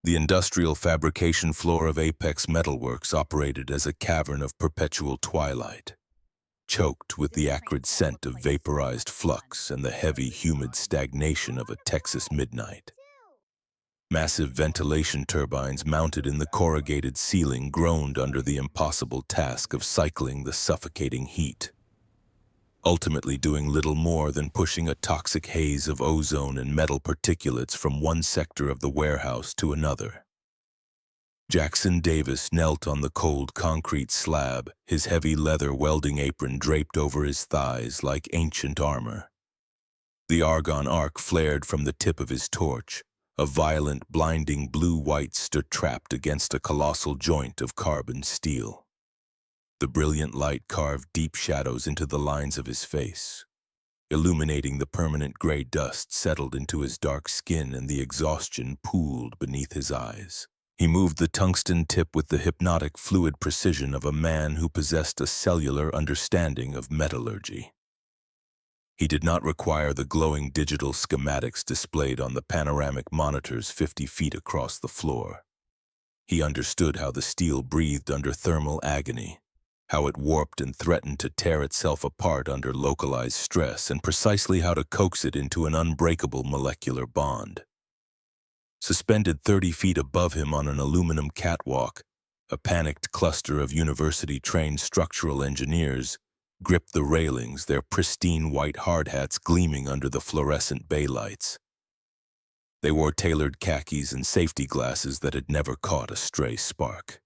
The industrial fabrication floor of Apex Metalworks operated as a cavern of perpetual twilight, choked with the acrid scent of vaporized flux and the heavy, humid stagnation of a Texas midnight. Massive ventilation turbines mounted in the corrugated ceiling groaned under the impossible task of cycling the suffocating heat, ultimately doing little more than pushing a toxic haze of ozone and metal particulates from one sector of the warehouse to another. Jackson Davis knelt on the cold concrete slab, his heavy leather welding apron draped over his thighs like ancient armor. The argon arc flared from the tip of his torch. A violent, blinding blue-white stood trapped against a colossal joint of carbon steel. The brilliant light carved deep shadows into the lines of his face, illuminating the permanent gray dust settled into his dark skin and the exhaustion pooled beneath his eyes. He moved the tungsten tip with the hypnotic fluid precision of a man who possessed a cellular understanding of metallurgy. He did not require the glowing digital schematics displayed on the panoramic monitors 50 feet across the floor. He understood how the steel breathed under thermal agony, how it warped and threatened to tear itself apart under localized stress, and precisely how to coax it into an unbreakable molecular bond. Suspended 30 feet above him on an aluminum catwalk, a panicked cluster of university-trained structural engineers gripped the railings, their pristine white hard hats gleaming under the fluorescent bay lights. They wore tailored khakis and safety glasses that had never caught a stray spark.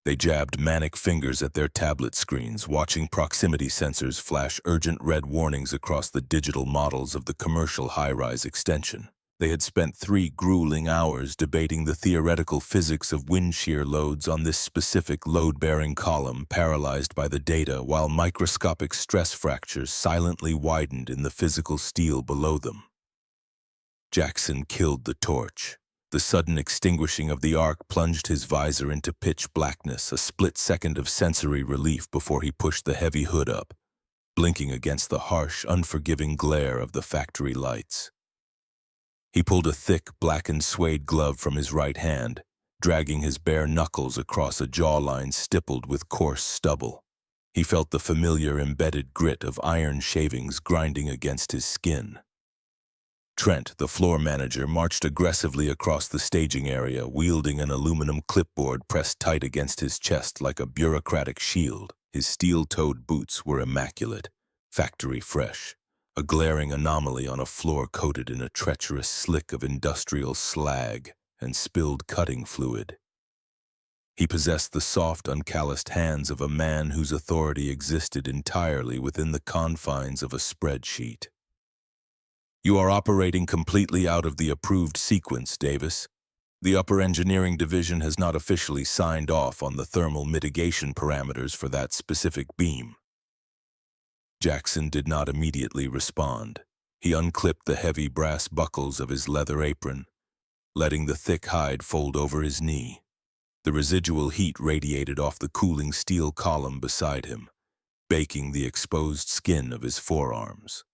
They jabbed manic fingers at their tablet screens, watching proximity sensors flash urgent red warnings across the digital models of the commercial high-rise extension. They had spent 3 grueling hours debating the theoretical physics of wind shear loads on this specific load-bearing column paralyzed by the data, while microscopic stress fractures silently widened in the physical steel below them. Jackson killed the torch. The sudden extinguishing of the arc plunged his visor into pitch blackness, a split second of sensory relief before he pushed the heavy hood up, blinking against the harsh, unforgiving glare of the factory lights. He pulled a thick, blackened suede glove from his right hand, dragging his bare knuckles across a jawline stippled with coarse stubble. He felt the familiar embedded grit of iron shavings grinding against his skin. Trent, the floor manager, marched aggressively across the staging area, wielding an aluminum clipboard pressed tight against his chest like a bureaucratic shield. His steel-toed boots were immaculate, factory fresh, a glaring anomaly on a floor coated in a treacherous slick of industrial slag and spilled cutting fluid. He possessed the soft, uncalloused hands of a man whose authority existed entirely within the confines of a spreadsheet. "You are operating completely out of the approved sequence, Davis. The upper engineering division has not officially signed off on the thermal mitigation parameters for that specific beam." Jackson did not immediately respond. He unclipped the heavy brass buckles of his leather apron, letting the thick hide fold over his knee. The residual heat radiated off the cooling steel column beside him, baking the exposed skin of his forearms.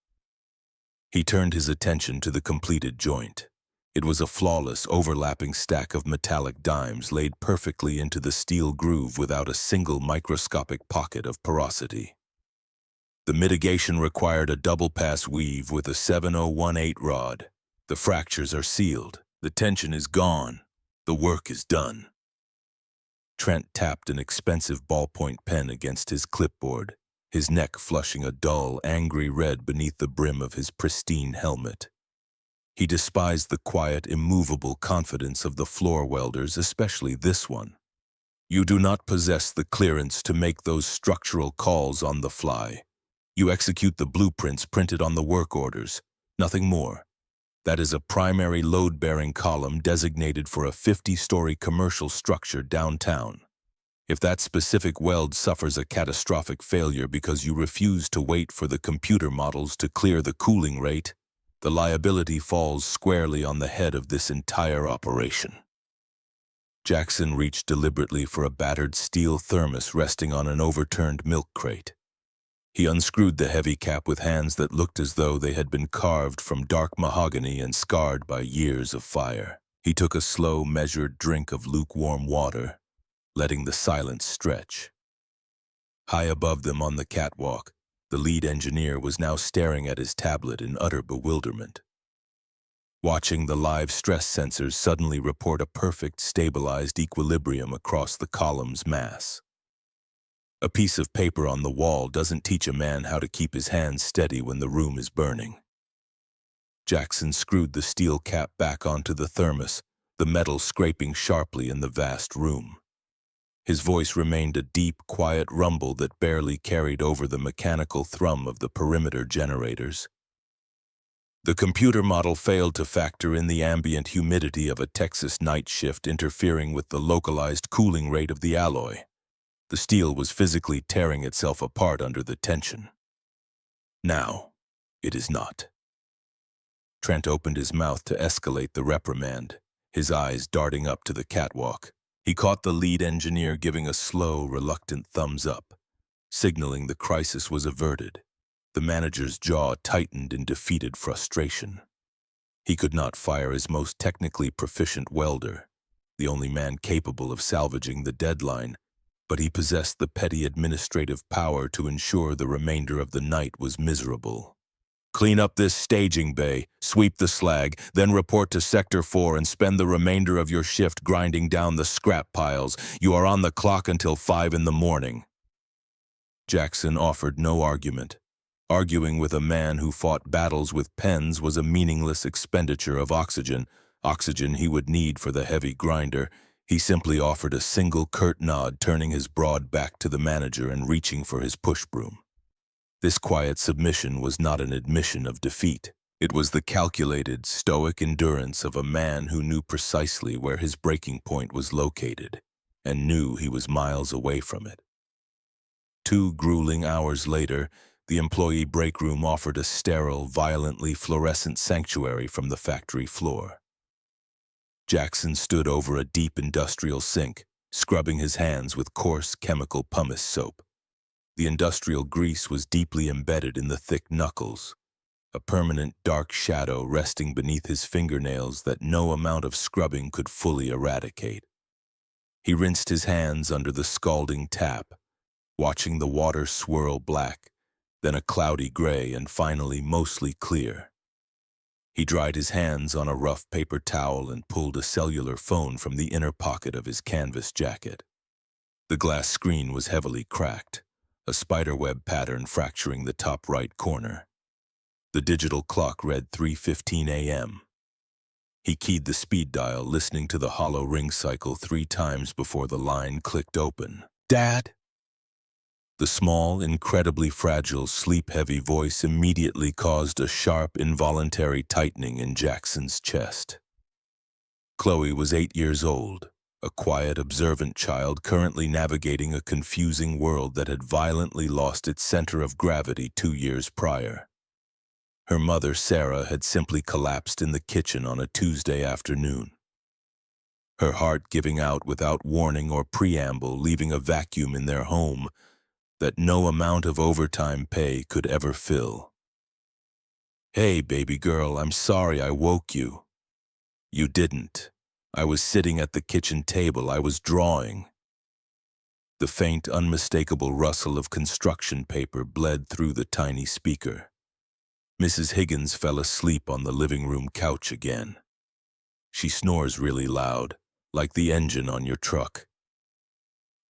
He turned his attention to the completed joint. It was a flawless, overlapping stack of metallic dimes laid perfectly into the steel groove without a single microscopic pocket of porosity. The mitigation required a double-pass weave with a 7018 rod. The fractures are sealed. The tension is gone. The work is done. Trent tapped an expensive ballpoint pen against his clipboard, his neck flushing a dull, angry red beneath the brim of his pristine helmet. He despised the quiet, immovable confidence of the floor welders, especially this one. "You do not possess the clearance to make those structural calls on the fly. You execute the blueprints printed on the work orders, nothing more. That is a primary load-bearing column designated for a 50-story commercial structure downtown. If that specific weld suffers a catastrophic failure because you refuse to wait for the computer models to clear the cooling rate, the liability falls squarely on the head of this entire operation." Jackson reached deliberately for a battered steel thermos resting on an overturned milk crate. He unscrewed the heavy cap with hands that looked as though they had been carved from dark mahogany and scarred by years of fire. He took a slow, measured drink of lukewarm water, letting the silence stretch. High above them on the catwalk, the lead engineer was now staring at his tablet in utter bewilderment. Watching the live stress sensors suddenly report a perfect, stabilized equilibrium across the column's mass. A piece of paper on the wall doesn't teach a man how to keep his hands steady when the room is burning. Jackson screwed the steel cap back onto the thermos, the metal scraping sharply in the vast room. His voice remained a deep, quiet rumble that barely carried over the mechanical thrum of the perimeter generators. The computer model failed to factor in the ambient humidity of a Texas night shift interfering with the localized cooling rate of the alloy. The steel was physically tearing itself apart under the tension. Now, it is not. Trent opened his mouth to escalate the reprimand, his eyes darting up to the catwalk. He caught the lead engineer giving a slow, reluctant thumbs up, signaling the crisis was averted. The manager's jaw tightened in defeated frustration. He could not fire his most technically proficient welder, the only man capable of salvaging the deadline, but he possessed the petty administrative power to ensure the remainder of the night was miserable. Clean up this staging bay, sweep the slag, then report to Sector 4 and spend the remainder of your shift grinding down the scrap piles. You are on the clock until 5 in the morning. Jackson offered no argument. Arguing with a man who fought battles with pens was a meaningless expenditure of oxygen he would need for the heavy grinder. He simply offered a single curt nod, turning his broad back to the manager and reaching for his push broom. This quiet submission was not an admission of defeat. It was the calculated, stoic endurance of a man who knew precisely where his breaking point was located and knew he was miles away from it. 2 grueling hours later, the employee break room offered a sterile, violently fluorescent sanctuary from the factory floor. Jackson stood over a deep industrial sink, scrubbing his hands with coarse chemical pumice soap. The industrial grease was deeply embedded in the thick knuckles, a permanent dark shadow resting beneath his fingernails that no amount of scrubbing could fully eradicate. He rinsed his hands under the scalding tap, watching the water swirl black, then a cloudy gray, and finally mostly clear. He dried his hands on a rough paper towel and pulled a cellular phone from the inner pocket of his canvas jacket. The glass screen was heavily cracked, a spiderweb pattern fracturing the top right corner. The digital clock read 3:15 a.m. He keyed the speed dial, listening to the hollow ring cycle 3 times before the line clicked open. "Dad?" The small, incredibly fragile, sleep-heavy voice immediately caused a sharp, involuntary tightening in Jackson's chest. Chloe was 8 years old, a quiet, observant child currently navigating a confusing world that had violently lost its center of gravity 2 years prior. Her mother, Sarah, had simply collapsed in the kitchen on a Tuesday afternoon, her heart giving out without warning or preamble, leaving a vacuum in their home that no amount of overtime pay could ever fill. "Hey, baby girl, I'm sorry I woke you." "You didn't. I was sitting at the kitchen table. I was drawing." The faint, unmistakable rustle of construction paper bled through the tiny speaker. Mrs. Higgins fell asleep on the living room couch again. She snores really loud, like the engine on your truck.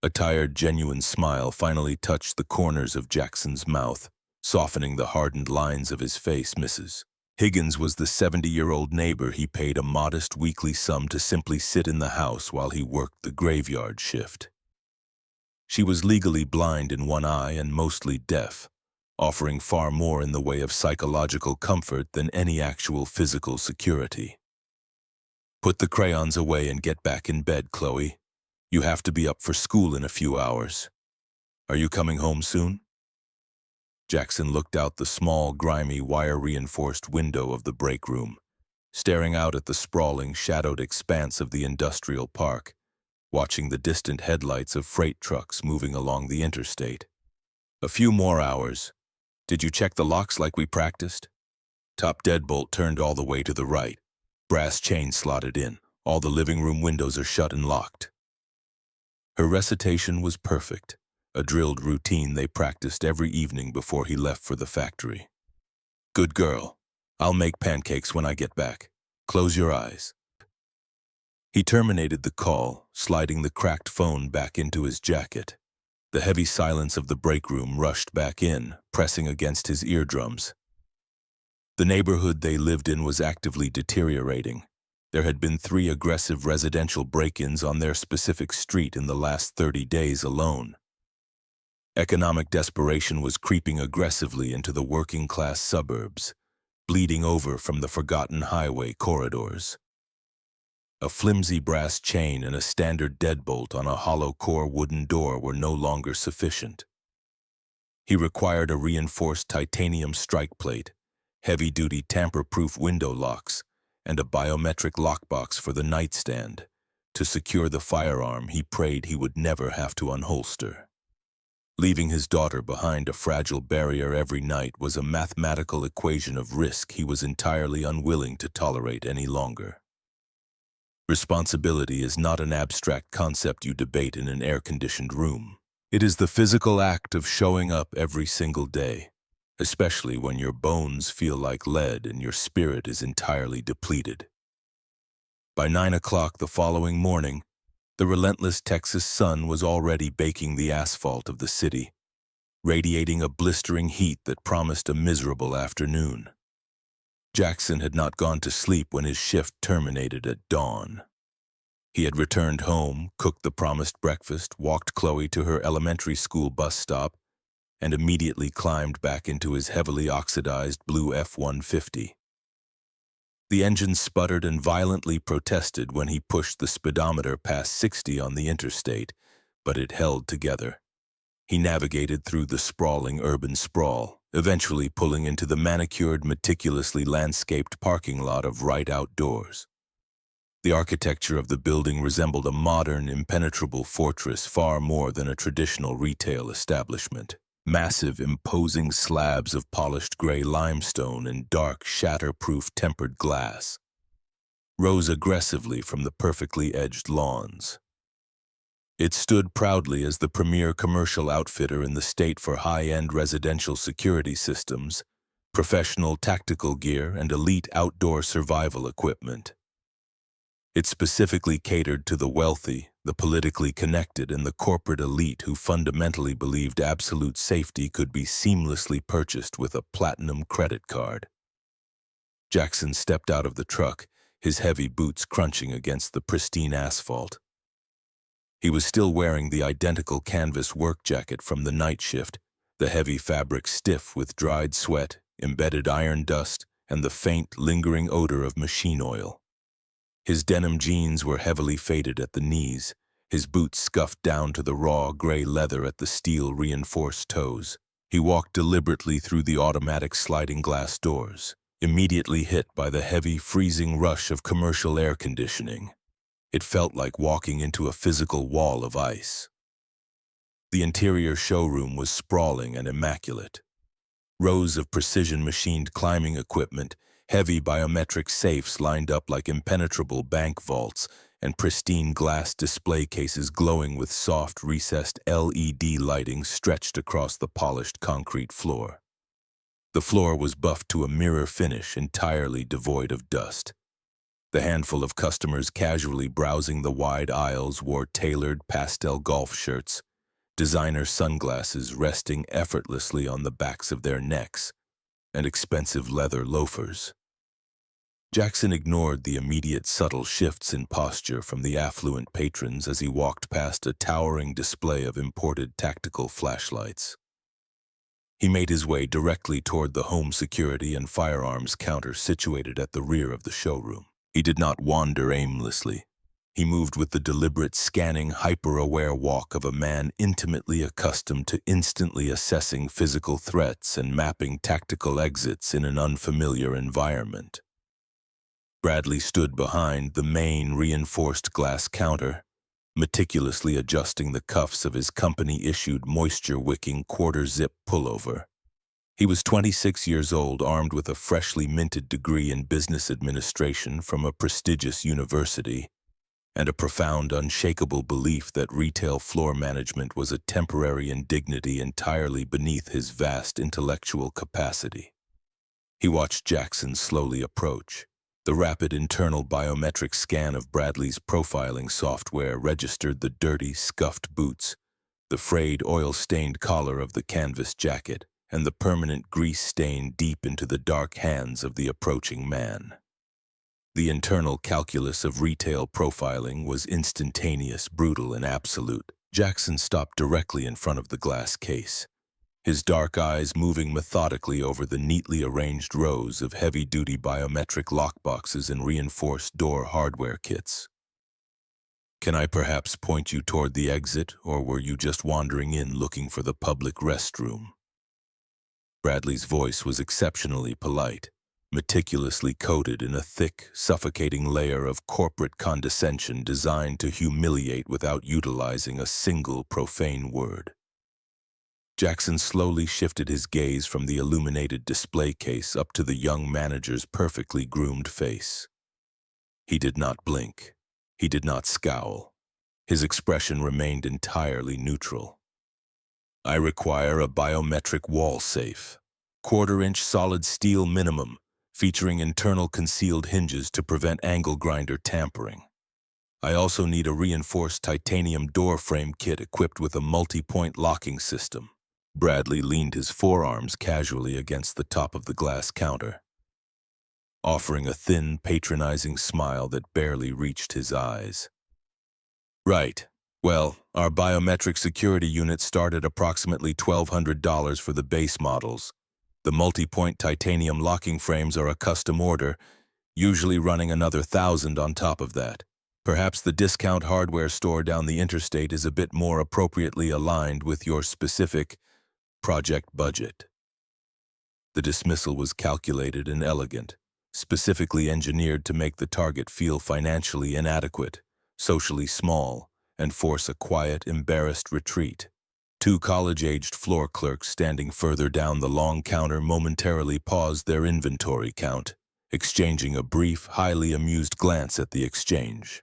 A tired, genuine smile finally touched the corners of Jackson's mouth, softening the hardened lines of his face. Mrs. Higgins was the 70-year-old neighbor he paid a modest weekly sum to simply sit in the house while he worked the graveyard shift. She was legally blind in one eye and mostly deaf, offering far more in the way of psychological comfort than any actual physical security. "Put the crayons away and get back in bed, Chloe. You have to be up for school in a few hours. Are you coming home soon?" Jackson looked out the small, grimy, wire-reinforced window of the break room, staring out at the sprawling, shadowed expanse of the industrial park, watching the distant headlights of freight trucks moving along the interstate. "A few more hours. Did you check the locks like we practiced?" Top deadbolt turned all the way to the right, brass chain slotted in. All the living room windows are shut and locked. Her recitation was perfect, a drilled routine they practiced every evening before he left for the factory. Good girl. I'll make pancakes when I get back. Close your eyes. He terminated the call, sliding the cracked phone back into his jacket. The heavy silence of the break room rushed back in, pressing against his eardrums. The neighborhood they lived in was actively deteriorating. There had been 3 aggressive residential break-ins on their specific street in the last 30 days alone. Economic desperation was creeping aggressively into the working-class suburbs, bleeding over from the forgotten highway corridors. A flimsy brass chain and a standard deadbolt on a hollow-core wooden door were no longer sufficient. He required a reinforced titanium strike plate, heavy-duty tamper-proof window locks, and a biometric lockbox for the nightstand to secure the firearm he prayed he would never have to unholster. Leaving his daughter behind a fragile barrier every night was a mathematical equation of risk he was entirely unwilling to tolerate any longer. Responsibility is not an abstract concept you debate in an air-conditioned room. It is the physical act of showing up every single day, especially when your bones feel like lead and your spirit is entirely depleted. By 9 o'clock the following morning, the relentless Texas sun was already baking the asphalt of the city, radiating a blistering heat that promised a miserable afternoon. Jackson had not gone to sleep when his shift terminated at dawn. He had returned home, cooked the promised breakfast, walked Chloe to her elementary school bus stop, and immediately climbed back into his heavily oxidized blue F-150. The engine sputtered and violently protested when he pushed the speedometer past 60 on the interstate, but it held together. He navigated through the sprawling urban sprawl, eventually pulling into the manicured, meticulously landscaped parking lot of Right Outdoors. The architecture of the building resembled a modern, impenetrable fortress far more than a traditional retail establishment. Massive, imposing slabs of polished gray limestone and dark, shatter-proof tempered glass rose aggressively from the perfectly edged lawns. It stood proudly as the premier commercial outfitter in the state for high-end residential security systems, professional tactical gear, and elite outdoor survival equipment. It specifically catered to the wealthy, the politically connected, and the corporate elite who fundamentally believed absolute safety could be seamlessly purchased with a platinum credit card. Jackson stepped out of the truck, his heavy boots crunching against the pristine asphalt. He was still wearing the identical canvas work jacket from the night shift, the heavy fabric stiff with dried sweat, embedded iron dust, and the faint, lingering odor of machine oil. His denim jeans were heavily faded at the knees, his boots scuffed down to the raw gray leather at the steel-reinforced toes. He walked deliberately through the automatic sliding glass doors, immediately hit by the heavy, freezing rush of commercial air conditioning. It felt like walking into a physical wall of ice. The interior showroom was sprawling and immaculate. Rows of precision-machined climbing equipment, heavy biometric safes lined up like impenetrable bank vaults, and pristine glass display cases glowing with soft, recessed LED lighting stretched across the polished concrete floor. The floor was buffed to a mirror finish entirely devoid of dust. The handful of customers casually browsing the wide aisles wore tailored pastel golf shirts, designer sunglasses resting effortlessly on the backs of their necks, and expensive leather loafers. Jackson ignored the immediate subtle shifts in posture from the affluent patrons as he walked past a towering display of imported tactical flashlights. He made his way directly toward the home security and firearms counter situated at the rear of the showroom. He did not wander aimlessly. He moved with the deliberate, scanning, hyper-aware walk of a man intimately accustomed to instantly assessing physical threats and mapping tactical exits in an unfamiliar environment. Bradley stood behind the main reinforced glass counter, meticulously adjusting the cuffs of his company-issued moisture-wicking quarter-zip pullover. He was 26 years old, armed with a freshly minted degree in business administration from a prestigious university, and a profound, unshakable belief that retail floor management was a temporary indignity entirely beneath his vast intellectual capacity. He watched Jackson slowly approach. The rapid internal biometric scan of Bradley's profiling software registered the dirty, scuffed boots, the frayed, oil-stained collar of the canvas jacket, and the permanent grease stain deep into the dark hands of the approaching man. The internal calculus of retail profiling was instantaneous, brutal, and absolute. Jackson stopped directly in front of the glass case, his dark eyes moving methodically over the neatly arranged rows of heavy-duty biometric lockboxes and reinforced door hardware kits. "Can I perhaps point you toward the exit, or were you just wandering in looking for the public restroom?" Bradley's voice was exceptionally polite, meticulously coated in a thick, suffocating layer of corporate condescension designed to humiliate without utilizing a single profane word. Jackson slowly shifted his gaze from the illuminated display case up to the young manager's perfectly groomed face. He did not blink. He did not scowl. His expression remained entirely neutral. "I require a biometric wall safe, 1/4-inch solid steel minimum, featuring internal concealed hinges to prevent angle grinder tampering. I also need a reinforced titanium door frame kit equipped with a multi-point locking system." Bradley leaned his forearms casually against the top of the glass counter, offering a thin, patronizing smile that barely reached his eyes. "Right. Well, our biometric security units start at approximately $1,200 for the base models. The multi-point titanium locking frames are a custom order, usually running another $1,000 on top of that. Perhaps the discount hardware store down the interstate is a bit more appropriately aligned with your specific project budget." The dismissal was calculated and elegant, specifically engineered to make the target feel financially inadequate, socially small, and force a quiet, embarrassed retreat. Two college-aged floor clerks standing further down the long counter momentarily paused their inventory count, exchanging a brief, highly amused glance at the exchange.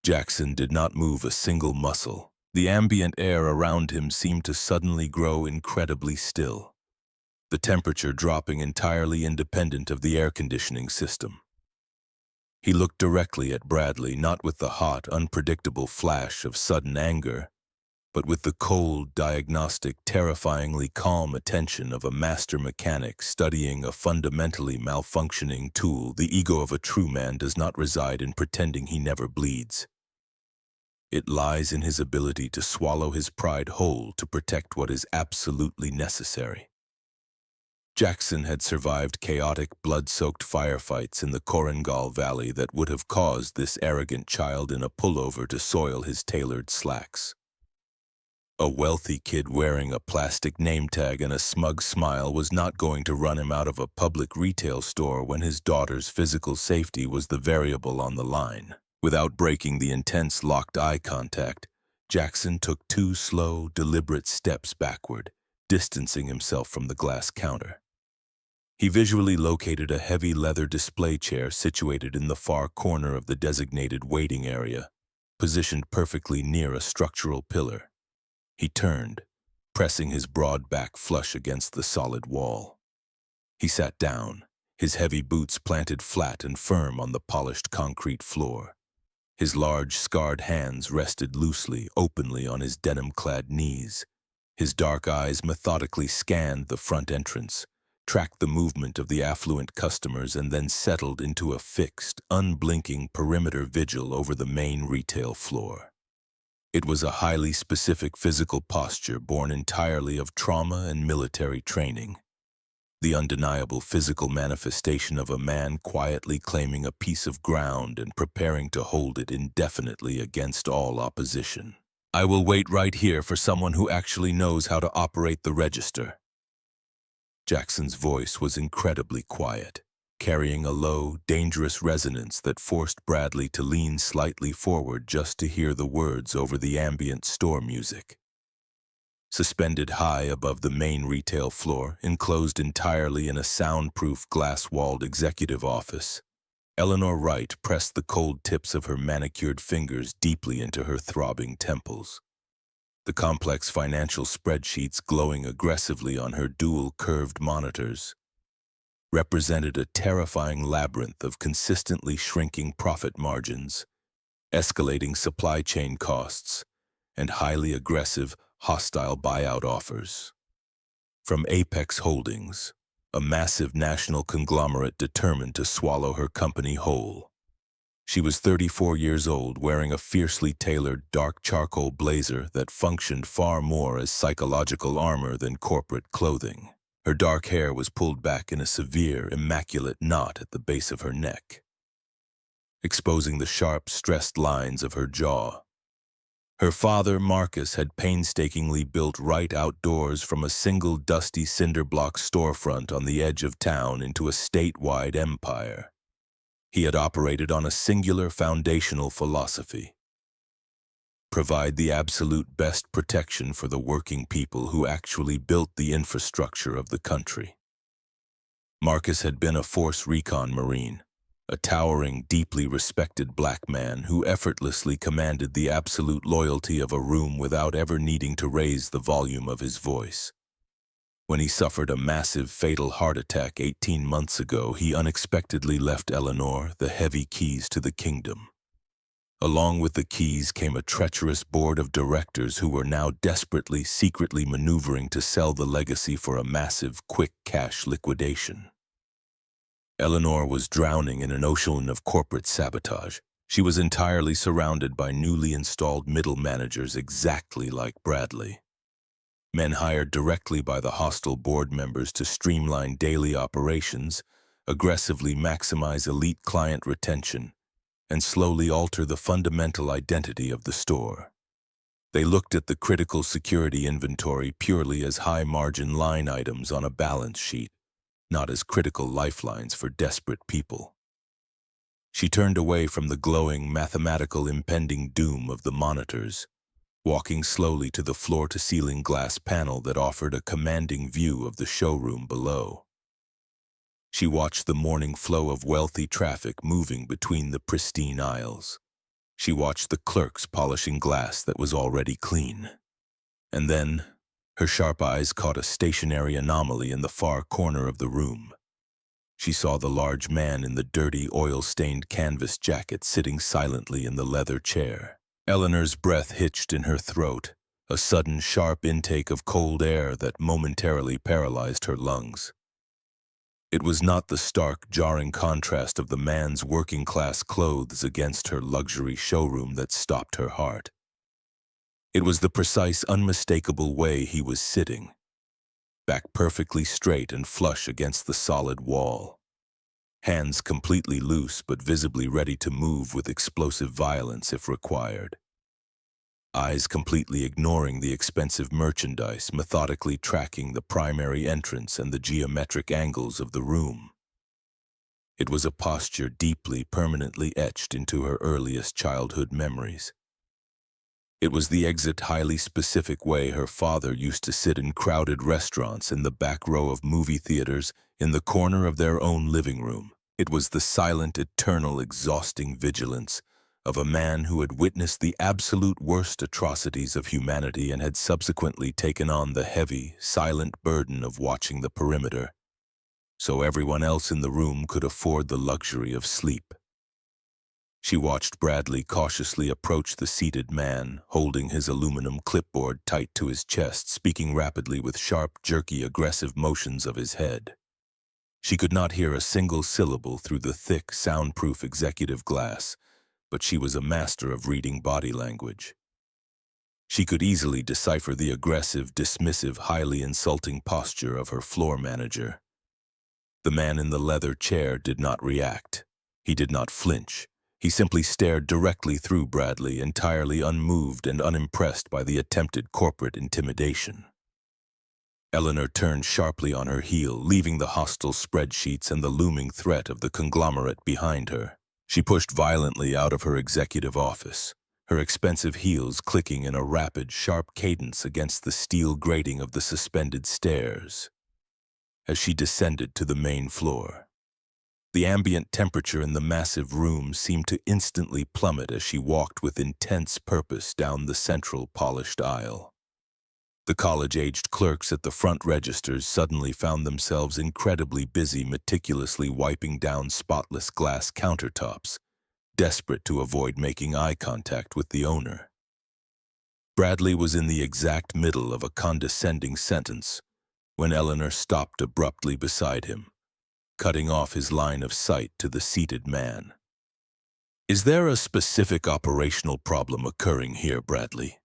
Jackson did not move a single muscle. The ambient air around him seemed to suddenly grow incredibly still, the temperature dropping entirely independent of the air conditioning system. He looked directly at Bradley, not with the hot, unpredictable flash of sudden anger, but with the cold, diagnostic, terrifyingly calm attention of a master mechanic studying a fundamentally malfunctioning tool. The ego of a true man does not reside in pretending he never bleeds. It lies in his ability to swallow his pride whole to protect what is absolutely necessary. Jackson had survived chaotic, blood-soaked firefights in the Korengal Valley that would have caused this arrogant child in a pullover to soil his tailored slacks. A wealthy kid wearing a plastic name tag and a smug smile was not going to run him out of a public retail store when his daughter's physical safety was the variable on the line. Without breaking the intense locked eye contact, Jackson took 2 slow, deliberate steps backward, distancing himself from the glass counter. He visually located a heavy leather display chair situated in the far corner of the designated waiting area, positioned perfectly near a structural pillar. He turned, pressing his broad back flush against the solid wall. He sat down, his heavy boots planted flat and firm on the polished concrete floor. His large, scarred hands rested loosely, openly on his denim-clad knees. His dark eyes methodically scanned the front entrance, tracked the movement of the affluent customers, and then settled into a fixed, unblinking perimeter vigil over the main retail floor. It was a highly specific physical posture born entirely of trauma and military training. The undeniable physical manifestation of a man quietly claiming a piece of ground and preparing to hold it indefinitely against all opposition. "I will wait right here for someone who actually knows how to operate the register." Jackson's voice was incredibly quiet, carrying a low, dangerous resonance that forced Bradley to lean slightly forward just to hear the words over the ambient store music. Suspended high above the main retail floor, enclosed entirely in a soundproof, glass-walled executive office, Eleanor Wright pressed the cold tips of her manicured fingers deeply into her throbbing temples. The complex financial spreadsheets glowing aggressively on her dual curved monitors represented a terrifying labyrinth of consistently shrinking profit margins, escalating supply chain costs, and highly aggressive, hostile buyout offers. From Apex Holdings, a massive national conglomerate determined to swallow her company whole. She was 34 years old, wearing a fiercely tailored dark charcoal blazer that functioned far more as psychological armor than corporate clothing. Her dark hair was pulled back in a severe, immaculate knot at the base of her neck, exposing the sharp, stressed lines of her jaw. Her father, Marcus, had painstakingly built right outdoors from a single dusty cinder block storefront on the edge of town into a statewide empire. He had operated on a singular foundational philosophy: provide the absolute best protection for the working people who actually built the infrastructure of the country. Marcus had been a Force Recon Marine, a towering, deeply respected black man who effortlessly commanded the absolute loyalty of a room without ever needing to raise the volume of his voice. When he suffered a massive, fatal heart attack 18 months ago, he unexpectedly left Eleanor the heavy keys to the kingdom. Along with the keys came a treacherous board of directors who were now desperately, secretly maneuvering to sell the legacy for a massive, quick cash liquidation. Eleanor was drowning in an ocean of corporate sabotage. She was entirely surrounded by newly installed middle managers exactly like Bradley. Men hired directly by the hostile board members to streamline daily operations, aggressively maximize elite client retention, and slowly alter the fundamental identity of the store. They looked at the critical security inventory purely as high-margin line items on a balance sheet, not as critical lifelines for desperate people. She turned away from the glowing, mathematical impending doom of the monitors, walking slowly to the floor-to-ceiling glass panel that offered a commanding view of the showroom below. She watched the morning flow of wealthy traffic moving between the pristine aisles. She watched the clerks polishing glass that was already clean. And then, her sharp eyes caught a stationary anomaly in the far corner of the room. She saw the large man in the dirty, oil-stained canvas jacket sitting silently in the leather chair. Eleanor's breath hitched in her throat, a sudden, sharp intake of cold air that momentarily paralyzed her lungs. It was not the stark, jarring contrast of the man's working-class clothes against her luxury showroom that stopped her heart. It was the precise, unmistakable way he was sitting, back perfectly straight and flush against the solid wall. Hands completely loose but visibly ready to move with explosive violence if required. Eyes completely ignoring the expensive merchandise, methodically tracking the primary entrance and the geometric angles of the room. It was a posture deeply, permanently etched into her earliest childhood memories. It was the highly specific way her father used to sit in crowded restaurants, in the back row of movie theaters, in the corner of their own living room. It was the silent, eternal, exhausting vigilance of a man who had witnessed the absolute worst atrocities of humanity and had subsequently taken on the heavy, silent burden of watching the perimeter, so everyone else in the room could afford the luxury of sleep. She watched Bradley cautiously approach the seated man, holding his aluminum clipboard tight to his chest, speaking rapidly with sharp, jerky, aggressive motions of his head. She could not hear a single syllable through the thick, soundproof executive glass, but she was a master of reading body language. She could easily decipher the aggressive, dismissive, highly insulting posture of her floor manager. The man in the leather chair did not react. He did not flinch. He simply stared directly through Bradley, entirely unmoved and unimpressed by the attempted corporate intimidation. Eleanor turned sharply on her heel, leaving the hostile spreadsheets and the looming threat of the conglomerate behind her. She pushed violently out of her executive office, her expensive heels clicking in a rapid, sharp cadence against the steel grating of the suspended stairs. As she descended to the main floor, The ambient temperature in the massive room seemed to instantly plummet as she walked with intense purpose down the central polished aisle. The college-aged clerks at the front registers suddenly found themselves incredibly busy meticulously wiping down spotless glass countertops, desperate to avoid making eye contact with the owner. Bradley was in the exact middle of a condescending sentence when Eleanor stopped abruptly beside him, cutting off his line of sight to the seated man. "Is there a specific operational problem occurring here, Bradley?"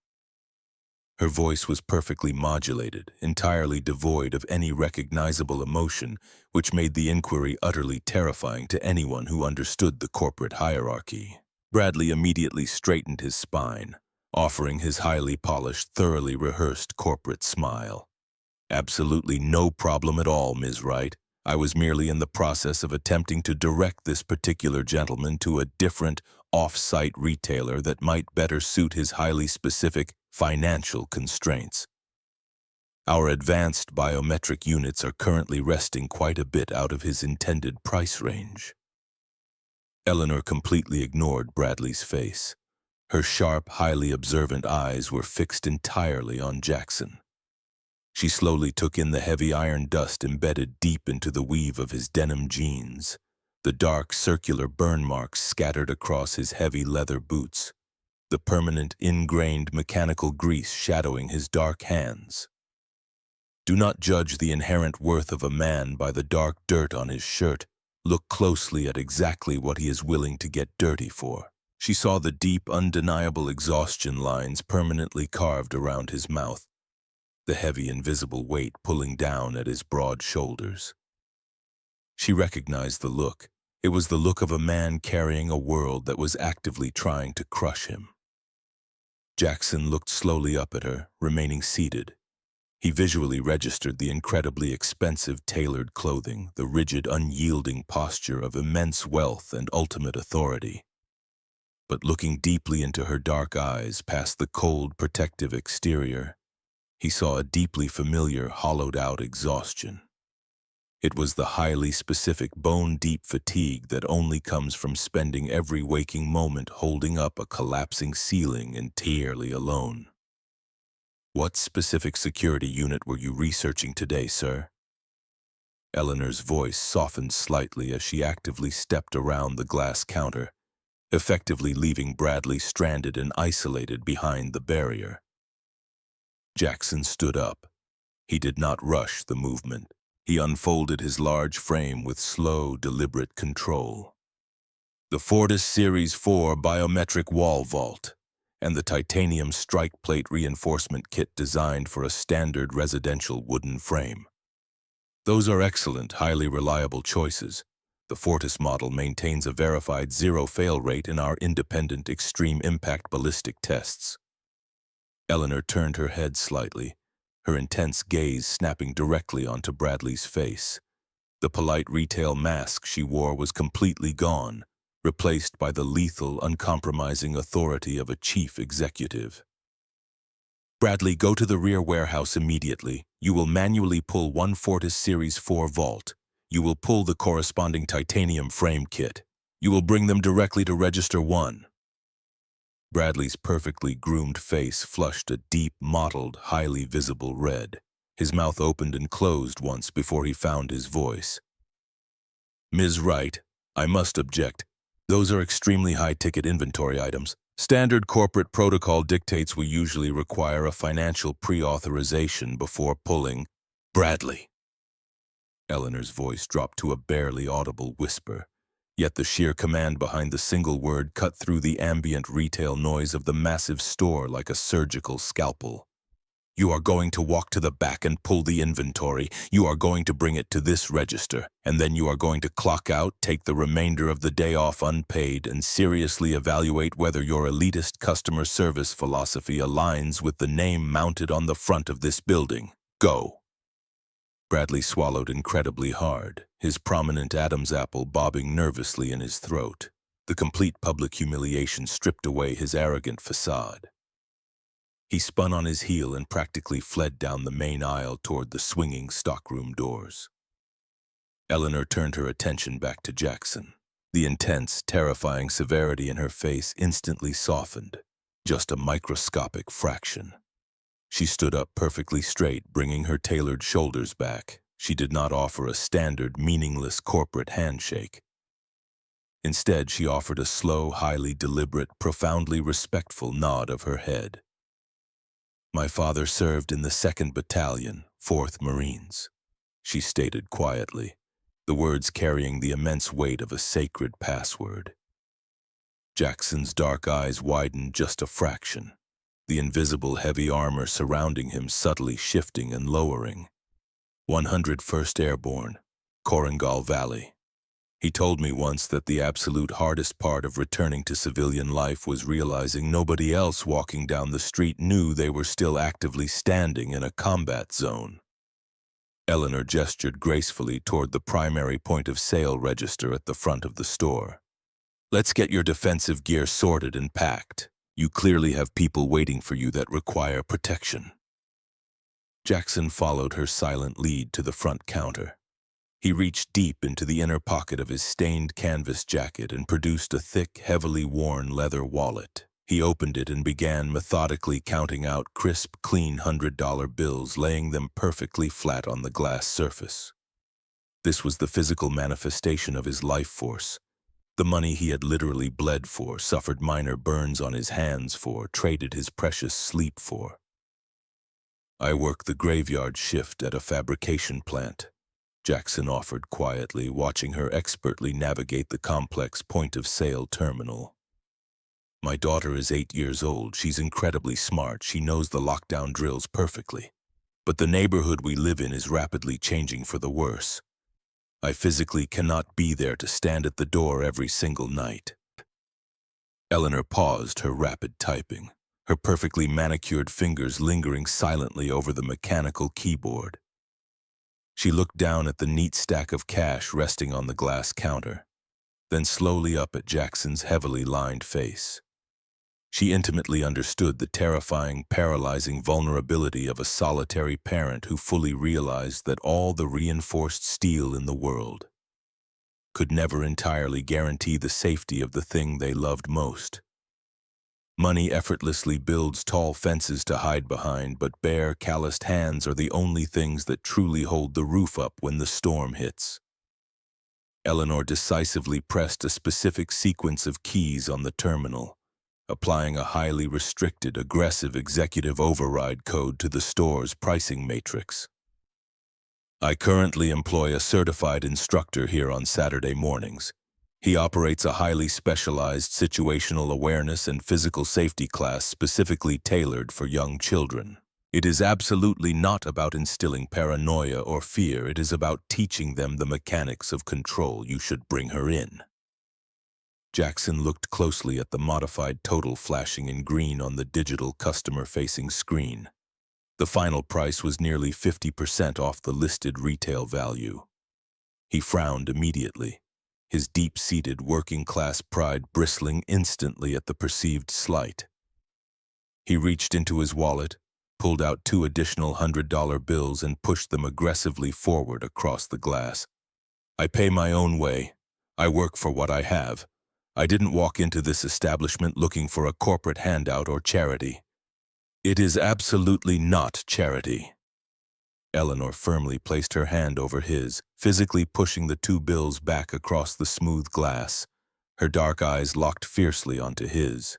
Her voice was perfectly modulated, entirely devoid of any recognizable emotion, which made the inquiry utterly terrifying to anyone who understood the corporate hierarchy. Bradley immediately straightened his spine, offering his highly polished, thoroughly rehearsed corporate smile. "Absolutely no problem at all, Ms. Wright. I was merely in the process of attempting to direct this particular gentleman to a different, off-site retailer that might better suit his highly specific financial constraints. Our advanced biometric units are currently resting quite a bit out of his intended price range." Eleanor completely ignored Bradley's face. Her sharp, highly observant eyes were fixed entirely on Jackson. She slowly took in the heavy iron dust embedded deep into the weave of his denim jeans, the dark circular burn marks scattered across his heavy leather boots, the permanent ingrained mechanical grease shadowing his dark hands. Do not judge the inherent worth of a man by the dark dirt on his shirt. Look closely at exactly what he is willing to get dirty for. She saw the deep, undeniable exhaustion lines permanently carved around his mouth, the heavy invisible weight pulling down at his broad shoulders. She recognized the look. It was the look of a man carrying a world that was actively trying to crush him. Jackson looked slowly up at her, remaining seated. He visually registered the incredibly expensive tailored clothing, the rigid, unyielding posture of immense wealth and ultimate authority. But looking deeply into her dark eyes past the cold, protective exterior, he saw a deeply familiar, hollowed-out exhaustion. It was the highly specific, bone-deep fatigue that only comes from spending every waking moment holding up a collapsing ceiling entirely alone. "What specific security unit were you researching today, sir?" Eleanor's voice softened slightly as she actively stepped around the glass counter, effectively leaving Bradley stranded and isolated behind the barrier. Jackson stood up. He did not rush the movement. He unfolded his large frame with slow, deliberate control. "The Fortis Series 4 biometric wall vault and the titanium strike plate reinforcement kit designed for a standard residential wooden frame. Those are excellent, highly reliable choices. The Fortis model maintains a verified zero fail rate in our independent extreme impact ballistic tests." Eleanor turned her head slightly, her intense gaze snapping directly onto Bradley's face. The polite retail mask she wore was completely gone, replaced by the lethal, uncompromising authority of a chief executive. "Bradley, go to the rear warehouse immediately. You will manually pull one Fortis Series 4 vault. You will pull the corresponding titanium frame kit. You will bring them directly to Register 1. Bradley's perfectly groomed face flushed a deep, mottled, highly visible red. His mouth opened and closed once before he found his voice. "Ms. Wright, I must object. Those are extremely high-ticket inventory items. Standard corporate protocol dictates we usually require a financial pre-authorization before pulling." "Bradley." Eleanor's voice dropped to a barely audible whisper, yet the sheer command behind the single word cut through the ambient retail noise of the massive store like a surgical scalpel. "You are going to walk to the back and pull the inventory. You are going to bring it to this register, and then you are going to clock out, take the remainder of the day off unpaid, and seriously evaluate whether your elitist customer service philosophy aligns with the name mounted on the front of this building. Go." Bradley swallowed incredibly hard, his prominent Adam's apple bobbing nervously in his throat. The complete public humiliation stripped away his arrogant facade. He spun on his heel and practically fled down the main aisle toward the swinging stockroom doors. Eleanor turned her attention back to Jackson. The intense, terrifying severity in her face instantly softened, just a microscopic fraction. She stood up perfectly straight, bringing her tailored shoulders back. She did not offer a standard, meaningless corporate handshake. Instead, she offered a slow, highly deliberate, profoundly respectful nod of her head. "My father served in the 2nd Battalion, 4th Marines," she stated quietly, the words carrying the immense weight of a sacred password. Jackson's dark eyes widened just a fraction, the invisible heavy armor surrounding him subtly shifting and lowering. 101st Airborne, Korengal Valley. He told me once that the absolute hardest part of returning to civilian life was realizing nobody else walking down the street knew they were still actively standing in a combat zone. Eleanor gestured gracefully toward the primary point-of-sale register at the front of the store. "Let's get your defensive gear sorted and packed. You clearly have people waiting for you that require protection." Jackson followed her silent lead to the front counter. He reached deep into the inner pocket of his stained canvas jacket and produced a thick, heavily worn leather wallet. He opened it and began methodically counting out crisp, clean $100 bills, laying them perfectly flat on the glass surface. This was the physical manifestation of his life force. The money he had literally bled for, suffered minor burns on his hands for, traded his precious sleep for. "I work the graveyard shift at a fabrication plant," Jackson offered quietly, watching her expertly navigate the complex point-of-sale terminal. "My daughter is 8 years old. She's incredibly smart. She knows the lockdown drills perfectly. But the neighborhood we live in is rapidly changing for the worse. I physically cannot be there to stand at the door every single night." Eleanor paused her rapid typing, her perfectly manicured fingers lingering silently over the mechanical keyboard. She looked down at the neat stack of cash resting on the glass counter, then slowly up at Jackson's heavily lined face. She intimately understood the terrifying, paralyzing vulnerability of a solitary parent who fully realized that all the reinforced steel in the world could never entirely guarantee the safety of the thing they loved most. Money effortlessly builds tall fences to hide behind, but bare, calloused hands are the only things that truly hold the roof up when the storm hits. Eleanor decisively pressed a specific sequence of keys on the terminal, applying a highly restricted, aggressive executive override code to the store's pricing matrix. "I currently employ a certified instructor here on Saturday mornings. He operates a highly specialized situational awareness and physical safety class specifically tailored for young children. It is absolutely not about instilling paranoia or fear. It is about teaching them the mechanics of control. You should bring her in." Jackson looked closely at the modified total flashing in green on the digital customer-facing screen. The final price was nearly 50% off the listed retail value. He frowned immediately, his deep-seated working-class pride bristling instantly at the perceived slight. He reached into his wallet, pulled out 2 additional $100 bills and pushed them aggressively forward across the glass. "I pay my own way. I work for what I have. I didn't walk into this establishment looking for a corporate handout or charity." "It is absolutely not charity." Eleanor firmly placed her hand over his, physically pushing the 2 bills back across the smooth glass, her dark eyes locked fiercely onto his.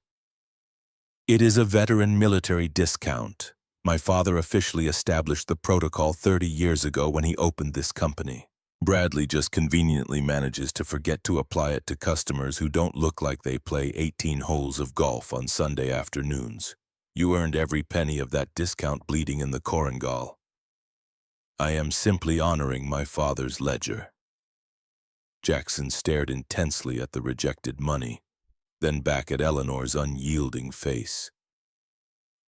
"It is a veteran military discount. My father officially established the protocol 30 years ago when he opened this company. Bradley just conveniently manages to forget to apply it to customers who don't look like they play 18 holes of golf on Sunday afternoons. You earned every penny of that discount bleeding in the Korengal. I am simply honoring my father's ledger." Jackson stared intensely at the rejected money, then back at Eleanor's unyielding face.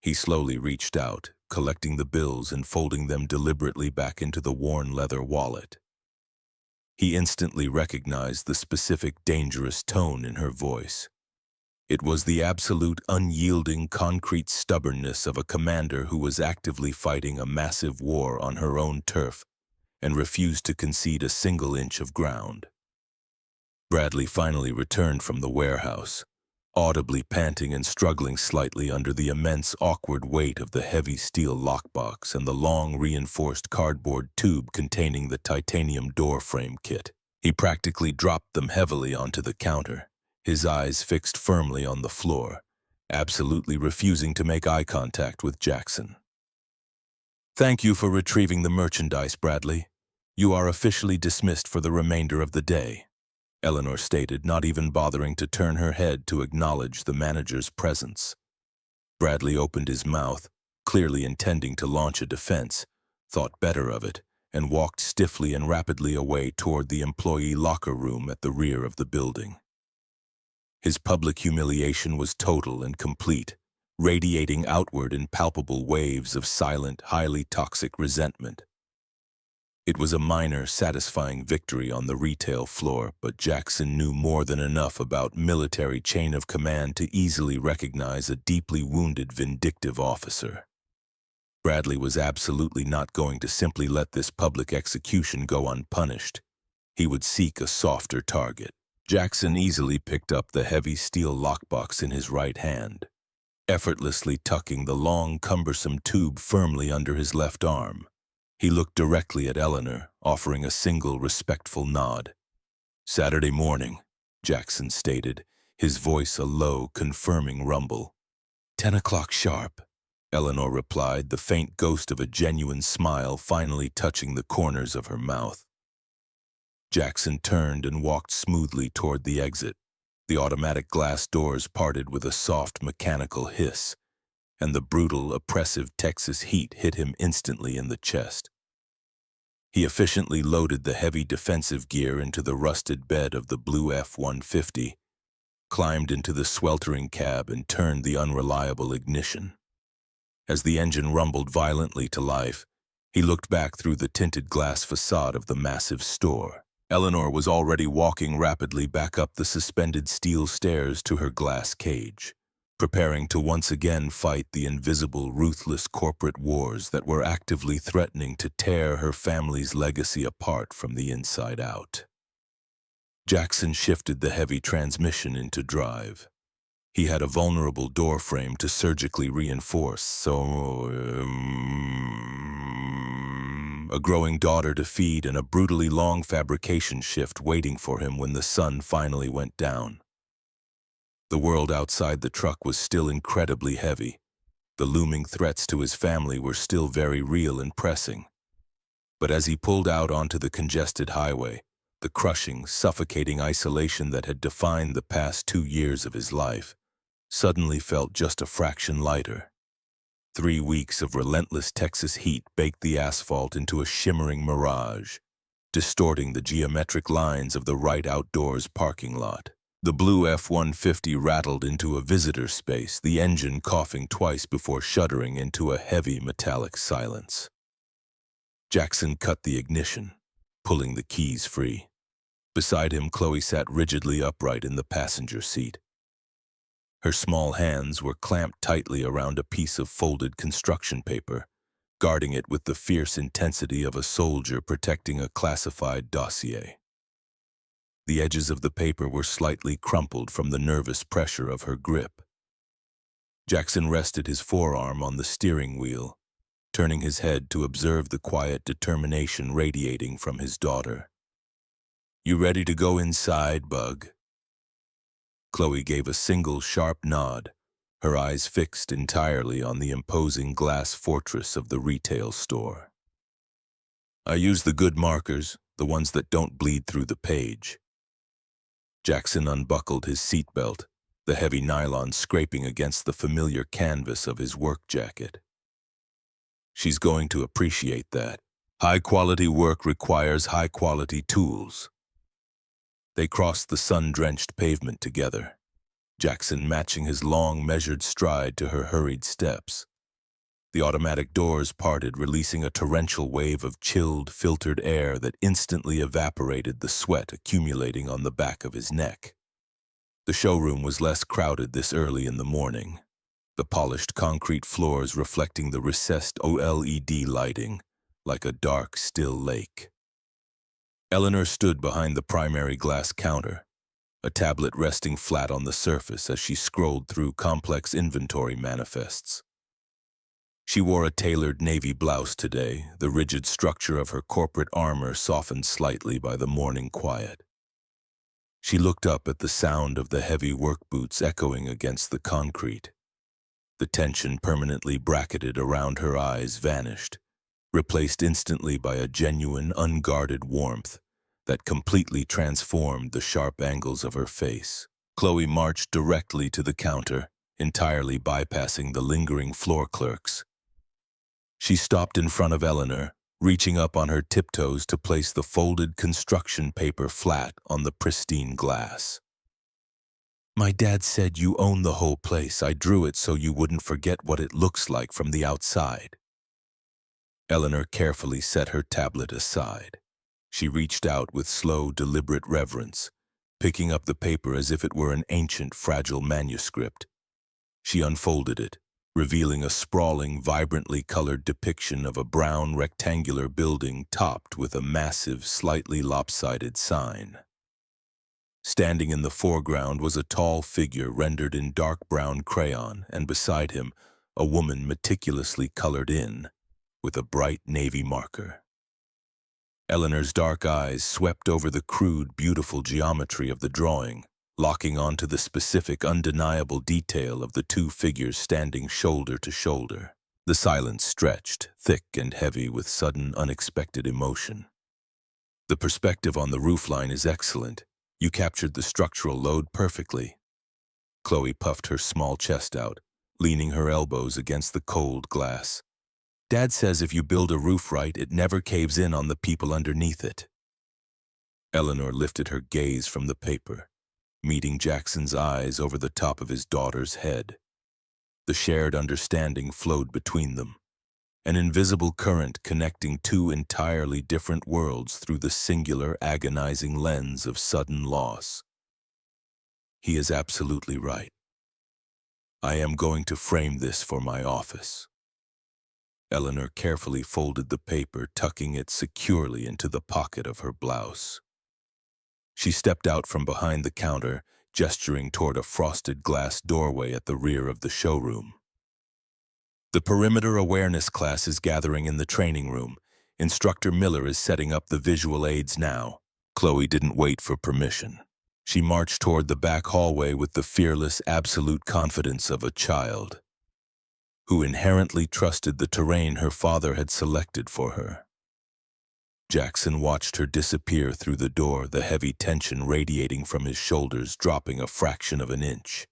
He slowly reached out, collecting the bills and folding them deliberately back into the worn leather wallet. He instantly recognized the specific, dangerous tone in her voice. It was the absolute, unyielding, concrete stubbornness of a commander who was actively fighting a massive war on her own turf, and refused to concede a single inch of ground. Bradley finally returned from the warehouse, audibly panting and struggling slightly under the immense awkward weight of the heavy steel lockbox and the long reinforced cardboard tube containing the titanium door frame kit. He practically dropped them heavily onto the counter, his eyes fixed firmly on the floor, absolutely refusing to make eye contact with Jackson. "Thank you for retrieving the merchandise, Bradley. You are officially dismissed for the remainder of the day," Eleanor stated, not even bothering to turn her head to acknowledge the manager's presence. Bradley opened his mouth, clearly intending to launch a defense, thought better of it, and walked stiffly and rapidly away toward the employee locker room at the rear of the building. His public humiliation was total and complete, radiating outward in palpable waves of silent, highly toxic resentment. It was a minor, satisfying victory on the retail floor, but Jackson knew more than enough about military chain of command to easily recognize a deeply wounded, vindictive officer. Bradley was absolutely not going to simply let this public execution go unpunished. He would seek a softer target. Jackson easily picked up the heavy steel lockbox in his right hand, effortlessly tucking the long, cumbersome tube firmly under his left arm. He looked directly at Eleanor, offering a single respectful nod. "Saturday morning," Jackson stated, his voice a low, confirming rumble. 10 o'clock sharp," Eleanor replied, the faint ghost of a genuine smile finally touching the corners of her mouth. Jackson turned and walked smoothly toward the exit. The automatic glass doors parted with a soft mechanical hiss, and the brutal, oppressive Texas heat hit him instantly in the chest. He efficiently loaded the heavy defensive gear into the rusted bed of the blue F-150, climbed into the sweltering cab and turned the unreliable ignition. As the engine rumbled violently to life, he looked back through the tinted glass facade of the massive store. Eleanor was already walking rapidly back up the suspended steel stairs to her glass cage, preparing to once again fight the invisible, ruthless corporate wars that were actively threatening to tear her family's legacy apart from the inside out. Jackson shifted the heavy transmission into drive. He had a vulnerable door frame to surgically reinforce, so a growing daughter to feed and a brutally long fabrication shift waiting for him when the sun finally went down. The world outside the truck was still incredibly heavy. The looming threats to his family were still very real and pressing. But as he pulled out onto the congested highway, the crushing, suffocating isolation that had defined the past 2 years of his life suddenly felt just a fraction lighter. 3 weeks of relentless Texas heat baked the asphalt into a shimmering mirage, distorting the geometric lines of the right outdoors parking lot. The blue F-150 rattled into a visitor space, the engine coughing twice before shuddering into a heavy metallic silence. Jackson cut the ignition, pulling the keys free. Beside him, Chloe sat rigidly upright in the passenger seat. Her small hands were clamped tightly around a piece of folded construction paper, guarding it with the fierce intensity of a soldier protecting a classified dossier. The edges of the paper were slightly crumpled from the nervous pressure of her grip. Jackson rested his forearm on the steering wheel, turning his head to observe the quiet determination radiating from his daughter. "You ready to go inside, Bug?" Chloe gave a single sharp nod, her eyes fixed entirely on the imposing glass fortress of the retail store. "I use the good markers, the ones that don't bleed through the page." Jackson unbuckled his seatbelt, the heavy nylon scraping against the familiar canvas of his work jacket. "She's going to appreciate that. High-quality work requires high-quality tools." They crossed the sun-drenched pavement together, Jackson matching his long, measured stride to her hurried steps. The automatic doors parted, releasing a torrential wave of chilled, filtered air that instantly evaporated the sweat accumulating on the back of his neck. The showroom was less crowded this early in the morning, the polished concrete floors reflecting the recessed OLED lighting, like a dark, still lake. Eleanor stood behind the primary glass counter, a tablet resting flat on the surface as she scrolled through complex inventory manifests. She wore a tailored navy blouse today, the rigid structure of her corporate armor softened slightly by the morning quiet. She looked up at the sound of the heavy work boots echoing against the concrete. The tension permanently bracketed around her eyes vanished, replaced instantly by a genuine, unguarded warmth that completely transformed the sharp angles of her face. Chloe marched directly to the counter, entirely bypassing the lingering floor clerks. She stopped in front of Eleanor, reaching up on her tiptoes to place the folded construction paper flat on the pristine glass. "My dad said you own the whole place. I drew it so you wouldn't forget what it looks like from the outside." Eleanor carefully set her tablet aside. She reached out with slow, deliberate reverence, picking up the paper as if it were an ancient, fragile manuscript. She unfolded it, revealing a sprawling, vibrantly colored depiction of a brown, rectangular building topped with a massive, slightly lopsided sign. Standing in the foreground was a tall figure rendered in dark brown crayon, and beside him, a woman meticulously colored in, with a bright navy marker. Eleanor's dark eyes swept over the crude, beautiful geometry of the drawing, locking onto the specific, undeniable detail of the two figures standing shoulder to shoulder. The silence stretched, thick and heavy with sudden, unexpected emotion. "The perspective on the roofline is excellent. You captured the structural load perfectly." Chloe puffed her small chest out, leaning her elbows against the cold glass. "Dad says if you build a roof right, it never caves in on the people underneath it." Eleanor lifted her gaze from the paper, meeting Jackson's eyes over the top of his daughter's head. The shared understanding flowed between them, an invisible current connecting two entirely different worlds through the singular, agonizing lens of sudden loss. "He is absolutely right. I am going to frame this for my office." Eleanor carefully folded the paper, tucking it securely into the pocket of her blouse. She stepped out from behind the counter, gesturing toward a frosted glass doorway at the rear of the showroom. "The perimeter awareness class is gathering in the training room. Instructor Miller is setting up the visual aids now." Chloe didn't wait for permission. She marched toward the back hallway with the fearless, absolute confidence of a child who inherently trusted the terrain her father had selected for her. Jackson watched her disappear through the door, the heavy tension radiating from his shoulders dropping a fraction of an inch.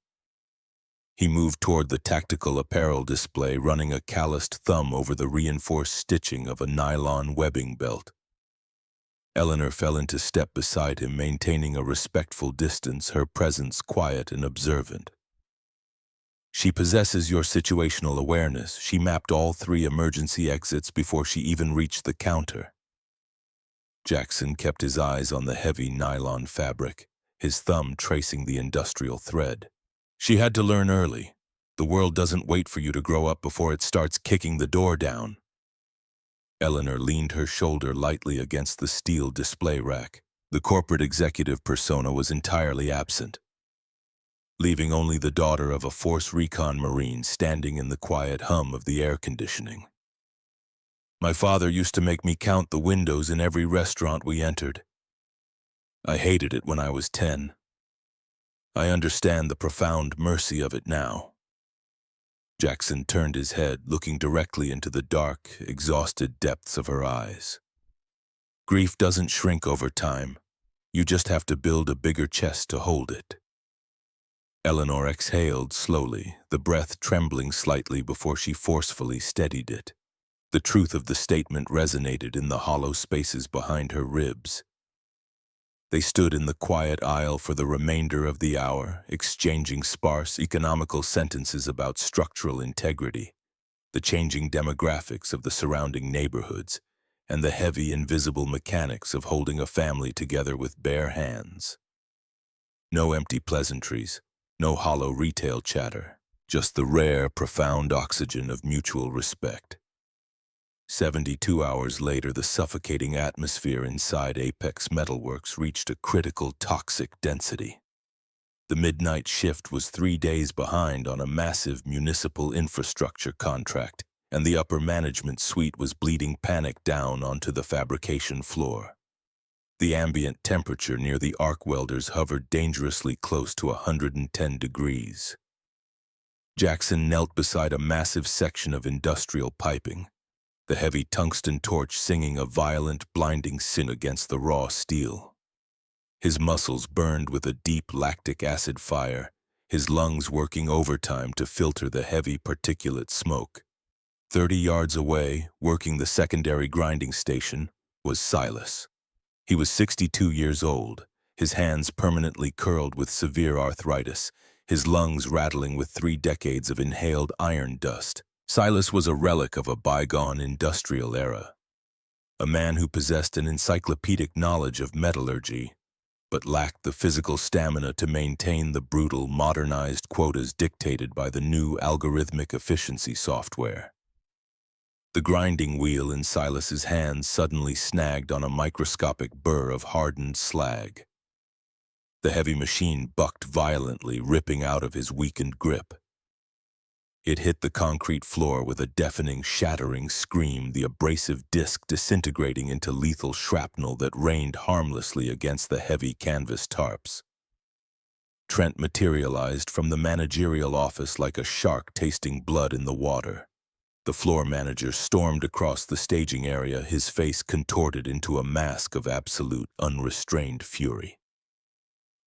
He moved toward the tactical apparel display, running a calloused thumb over the reinforced stitching of a nylon webbing belt. Eleanor fell into step beside him, maintaining a respectful distance, her presence quiet and observant. "She possesses your situational awareness. She mapped all 3 emergency exits before she even reached the counter." Jackson kept his eyes on the heavy nylon fabric, his thumb tracing the industrial thread. "She had to learn early. The world doesn't wait for you to grow up before it starts kicking the door down." Eleanor leaned her shoulder lightly against the steel display rack. The corporate executive persona was entirely absent, leaving only the daughter of a Force Recon Marine standing in the quiet hum of the air conditioning. "My father used to make me count the windows in every restaurant we entered. I hated it when I was 10. I understand the profound mercy of it now." Jackson turned his head, looking directly into the dark, exhausted depths of her eyes. "Grief doesn't shrink over time. You just have to build a bigger chest to hold it." Eleanor exhaled slowly, the breath trembling slightly before she forcefully steadied it. The truth of the statement resonated in the hollow spaces behind her ribs. They stood in the quiet aisle for the remainder of the hour, exchanging sparse, economical sentences about structural integrity, the changing demographics of the surrounding neighborhoods, and the heavy, invisible mechanics of holding a family together with bare hands. No empty pleasantries, no hollow retail chatter, just the rare, profound oxygen of mutual respect. 72 hours later, the suffocating atmosphere inside Apex Metalworks reached a critical toxic density. The midnight shift was 3 days behind on a massive municipal infrastructure contract, and the upper management suite was bleeding panic down onto the fabrication floor. The ambient temperature near the arc welders hovered dangerously close to 110 degrees. Jackson knelt beside a massive section of industrial piping, the heavy tungsten torch singing a violent, blinding sin against the raw steel. His muscles burned with a deep lactic acid fire, his lungs working overtime to filter the heavy particulate smoke. 30 yards away, working the secondary grinding station, was Silas. He was 62 years old, his hands permanently curled with severe arthritis, his lungs rattling with 3 decades of inhaled iron dust. Silas was a relic of a bygone industrial era, a man who possessed an encyclopedic knowledge of metallurgy, but lacked the physical stamina to maintain the brutal, modernized quotas dictated by the new algorithmic efficiency software. The grinding wheel in Silas's hands suddenly snagged on a microscopic burr of hardened slag. The heavy machine bucked violently, ripping out of his weakened grip. It hit the concrete floor with a deafening, shattering scream, the abrasive disc disintegrating into lethal shrapnel that rained harmlessly against the heavy canvas tarps. Trent materialized from the managerial office like a shark tasting blood in the water. The floor manager stormed across the staging area, his face contorted into a mask of absolute, unrestrained fury.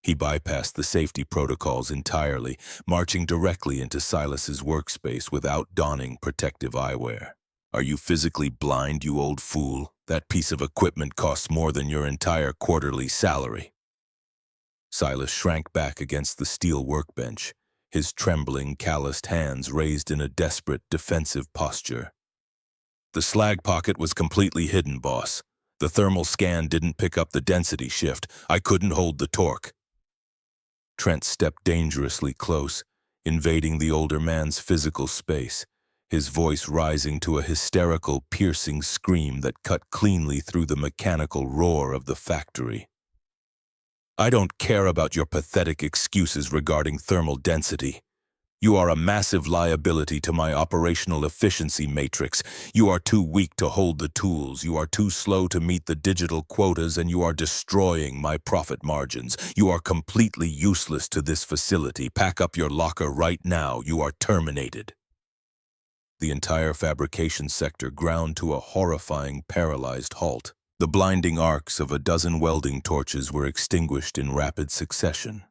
He bypassed the safety protocols entirely, marching directly into Silas's workspace without donning protective eyewear. "Are you physically blind, you old fool? That piece of equipment costs more than your entire quarterly salary." Silas shrank back against the steel workbench, his trembling, calloused hands raised in a desperate, defensive posture. "The slag pocket was completely hidden, boss. The thermal scan didn't pick up the density shift. I couldn't hold the torque." Trent stepped dangerously close, invading the older man's physical space, his voice rising to a hysterical, piercing scream that cut cleanly through the mechanical roar of the factory. "I don't care about your pathetic excuses regarding thermal density. You are a massive liability to my operational efficiency matrix. You are too weak to hold the tools, you are too slow to meet the digital quotas, and you are destroying my profit margins. You are completely useless to this facility. Pack up your locker right now. You are terminated." The entire fabrication sector ground to a horrifying, paralyzed halt. The blinding arcs of a dozen welding torches were extinguished in rapid succession.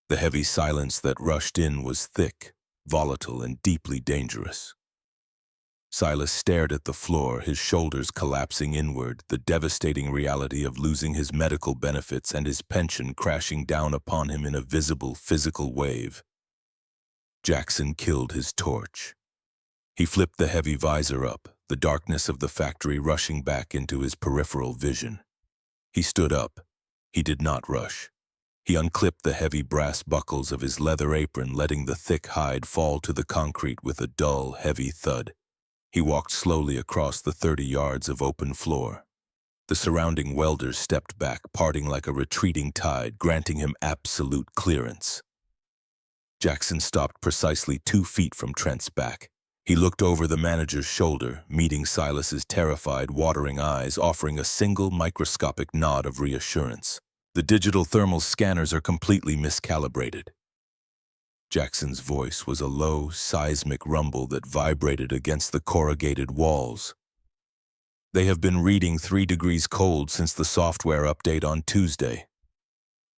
The heavy silence that rushed in was thick, volatile, and deeply dangerous. Silas stared at the floor, his shoulders collapsing inward, the devastating reality of losing his medical benefits and his pension crashing down upon him in a visible physical wave. Jackson killed his torch. He flipped the heavy visor up, the darkness of the factory rushing back into his peripheral vision. He stood up. He did not rush. He unclipped the heavy brass buckles of his leather apron, letting the thick hide fall to the concrete with a dull, heavy thud. He walked slowly across the 30 yards of open floor. The surrounding welders stepped back, parting like a retreating tide, granting him absolute clearance. Jackson stopped precisely 2 feet from Trent's back. He looked over the manager's shoulder, meeting Silas's terrified, watering eyes, offering a single microscopic nod of reassurance. "The digital thermal scanners are completely miscalibrated." Jackson's voice was a low, seismic rumble that vibrated against the corrugated walls. "They have been reading 3 degrees cold since the software update on Tuesday.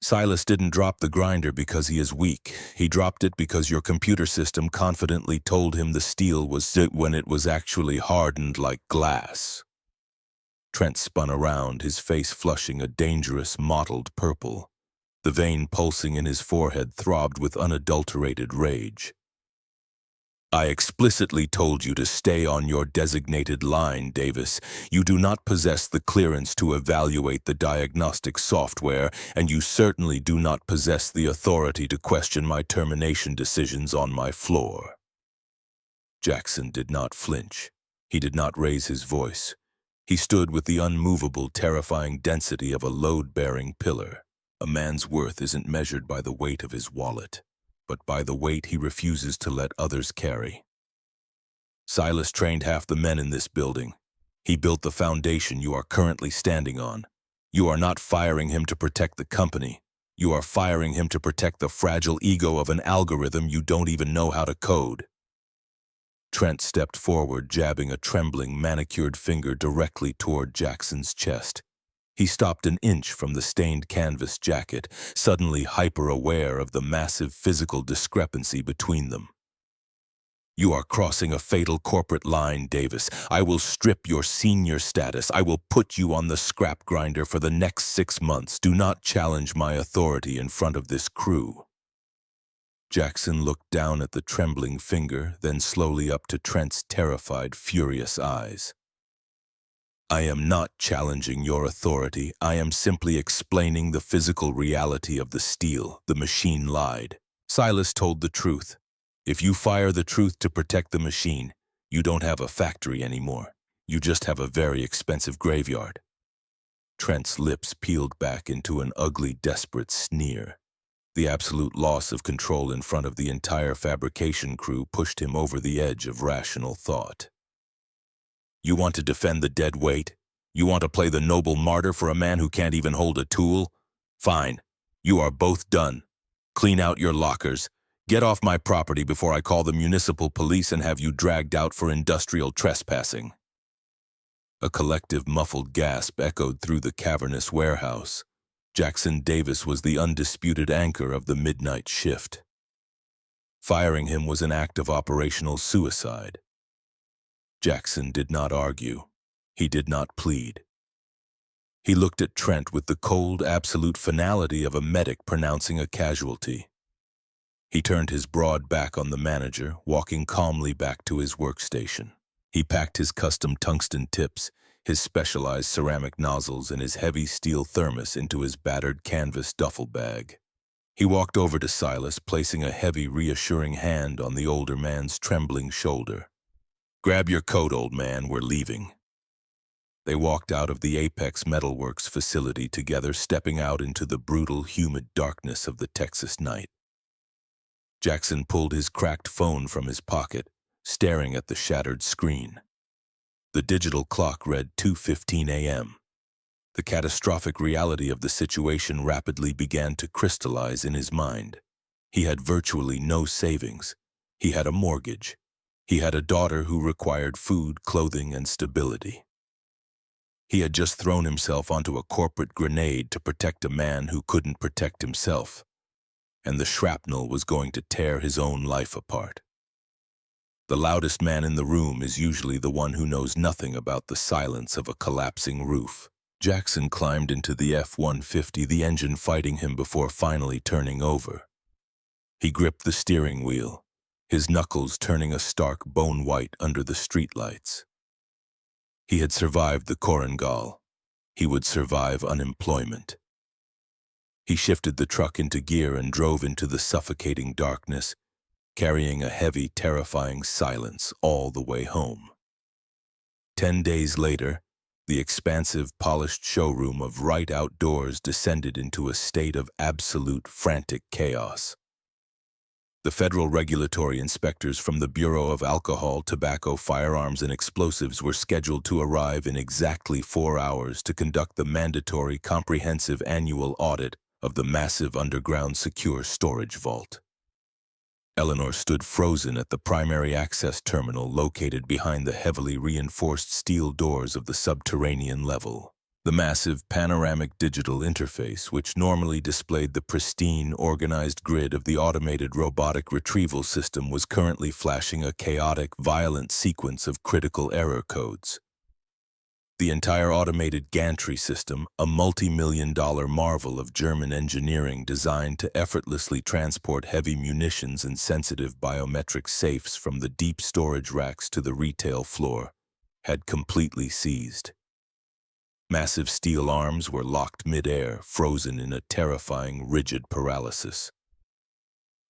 Silas didn't drop the grinder because he is weak. He dropped it because your computer system confidently told him the steel was zit when it was actually hardened like glass." Trent spun around, his face flushing a dangerous, mottled purple. The vein pulsing in his forehead throbbed with unadulterated rage. "I explicitly told you to stay on your designated line, Davis. You do not possess the clearance to evaluate the diagnostic software, and you certainly do not possess the authority to question my termination decisions on my floor." Jackson did not flinch. He did not raise his voice. He stood with the unmovable, terrifying density of a load-bearing pillar. A man's worth isn't measured by the weight of his wallet, but by the weight he refuses to let others carry. Silas trained half the men in this building. He built the foundation you are currently standing on. You are not firing him to protect the company. You are firing him to protect the fragile ego of an algorithm you don't even know how to code. Trent stepped forward, jabbing a trembling, manicured finger directly toward Jackson's chest. He stopped an inch from the stained canvas jacket, suddenly hyper-aware of the massive physical discrepancy between them. You are crossing a fatal corporate line, Davis. I will strip your senior status. I will put you on the scrap grinder for the next 6 months. Do not challenge my authority in front of this crew. Jackson looked down at the trembling finger, then slowly up to Trent's terrified, furious eyes. I am not challenging your authority. I am simply explaining the physical reality of the steel. The machine lied. Silas told the truth. If you fire the truth to protect the machine, you don't have a factory anymore. You just have a very expensive graveyard. Trent's lips peeled back into an ugly, desperate sneer. The absolute loss of control in front of the entire fabrication crew pushed him over the edge of rational thought. You want to defend the dead weight? You want to play the noble martyr for a man who can't even hold a tool? Fine. You are both done. Clean out your lockers. Get off my property before I call the municipal police and have you dragged out for industrial trespassing. A collective muffled gasp echoed through the cavernous warehouse. Jackson Davis was the undisputed anchor of the midnight shift. Firing him was an act of operational suicide. Jackson did not argue. He did not plead. He looked at Trent with the cold, absolute finality of a medic pronouncing a casualty. He turned his broad back on the manager, walking calmly back to his workstation. He packed his custom tungsten tips, his specialized ceramic nozzles, and his heavy steel thermos into his battered canvas duffel bag. He walked over to Silas, placing a heavy, reassuring hand on the older man's trembling shoulder. Grab your coat, old man, we're leaving. They walked out of the Apex Metalworks facility together, stepping out into the brutal, humid darkness of the Texas night. Jackson pulled his cracked phone from his pocket, staring at the shattered screen. The digital clock read 2:15 a.m. The catastrophic reality of the situation rapidly began to crystallize in his mind. He had virtually no savings. He had a mortgage. He had a daughter who required food, clothing, and stability. He had just thrown himself onto a corporate grenade to protect a man who couldn't protect himself, and the shrapnel was going to tear his own life apart. The loudest man in the room is usually the one who knows nothing about the silence of a collapsing roof. Jackson climbed into the F-150, the engine fighting him before finally turning over. He gripped the steering wheel, his knuckles turning a stark bone white under the streetlights. He had survived the Korengal. He would survive unemployment. He shifted the truck into gear and drove into the suffocating darkness, carrying a heavy, terrifying silence all the way home. 10 days later, the expansive, polished showroom of Wright Outdoors descended into a state of absolute, frantic chaos. The federal regulatory inspectors from the Bureau of Alcohol, Tobacco, Firearms, and Explosives were scheduled to arrive in exactly 4 hours to conduct the mandatory comprehensive annual audit of the massive underground secure storage vault. Eleanor stood frozen at the primary access terminal located behind the heavily reinforced steel doors of the subterranean level. The massive panoramic digital interface, which normally displayed the pristine, organized grid of the automated robotic retrieval system, was currently flashing a chaotic, violent sequence of critical error codes. The entire automated gantry system, a multi-million-dollar marvel of German engineering designed to effortlessly transport heavy munitions and sensitive biometric safes from the deep storage racks to the retail floor, had completely seized. Massive steel arms were locked mid-air, frozen in a terrifying, rigid paralysis.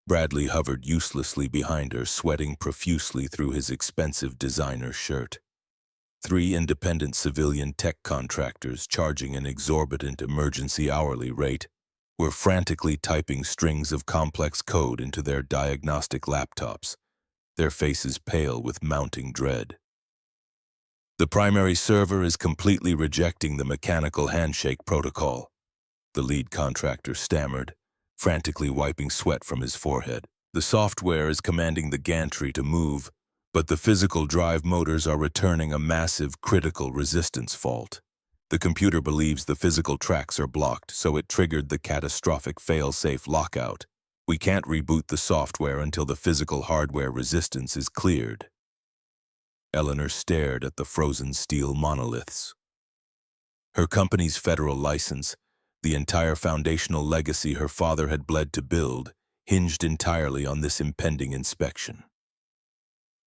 Bradley hovered uselessly behind her, sweating profusely through his expensive designer shirt. 3 independent civilian tech contractors charging an exorbitant emergency hourly rate were frantically typing strings of complex code into their diagnostic laptops, their faces pale with mounting dread. The primary server is completely rejecting the mechanical handshake protocol, the lead contractor stammered, frantically wiping sweat from his forehead. The software is commanding the gantry to move, but the physical drive motors are returning a massive critical resistance fault. The computer believes the physical tracks are blocked, so it triggered the catastrophic fail-safe lockout. We can't reboot the software until the physical hardware resistance is cleared. Eleanor stared at the frozen steel monoliths. Her company's federal license, the entire foundational legacy her father had bled to build, hinged entirely on this impending inspection.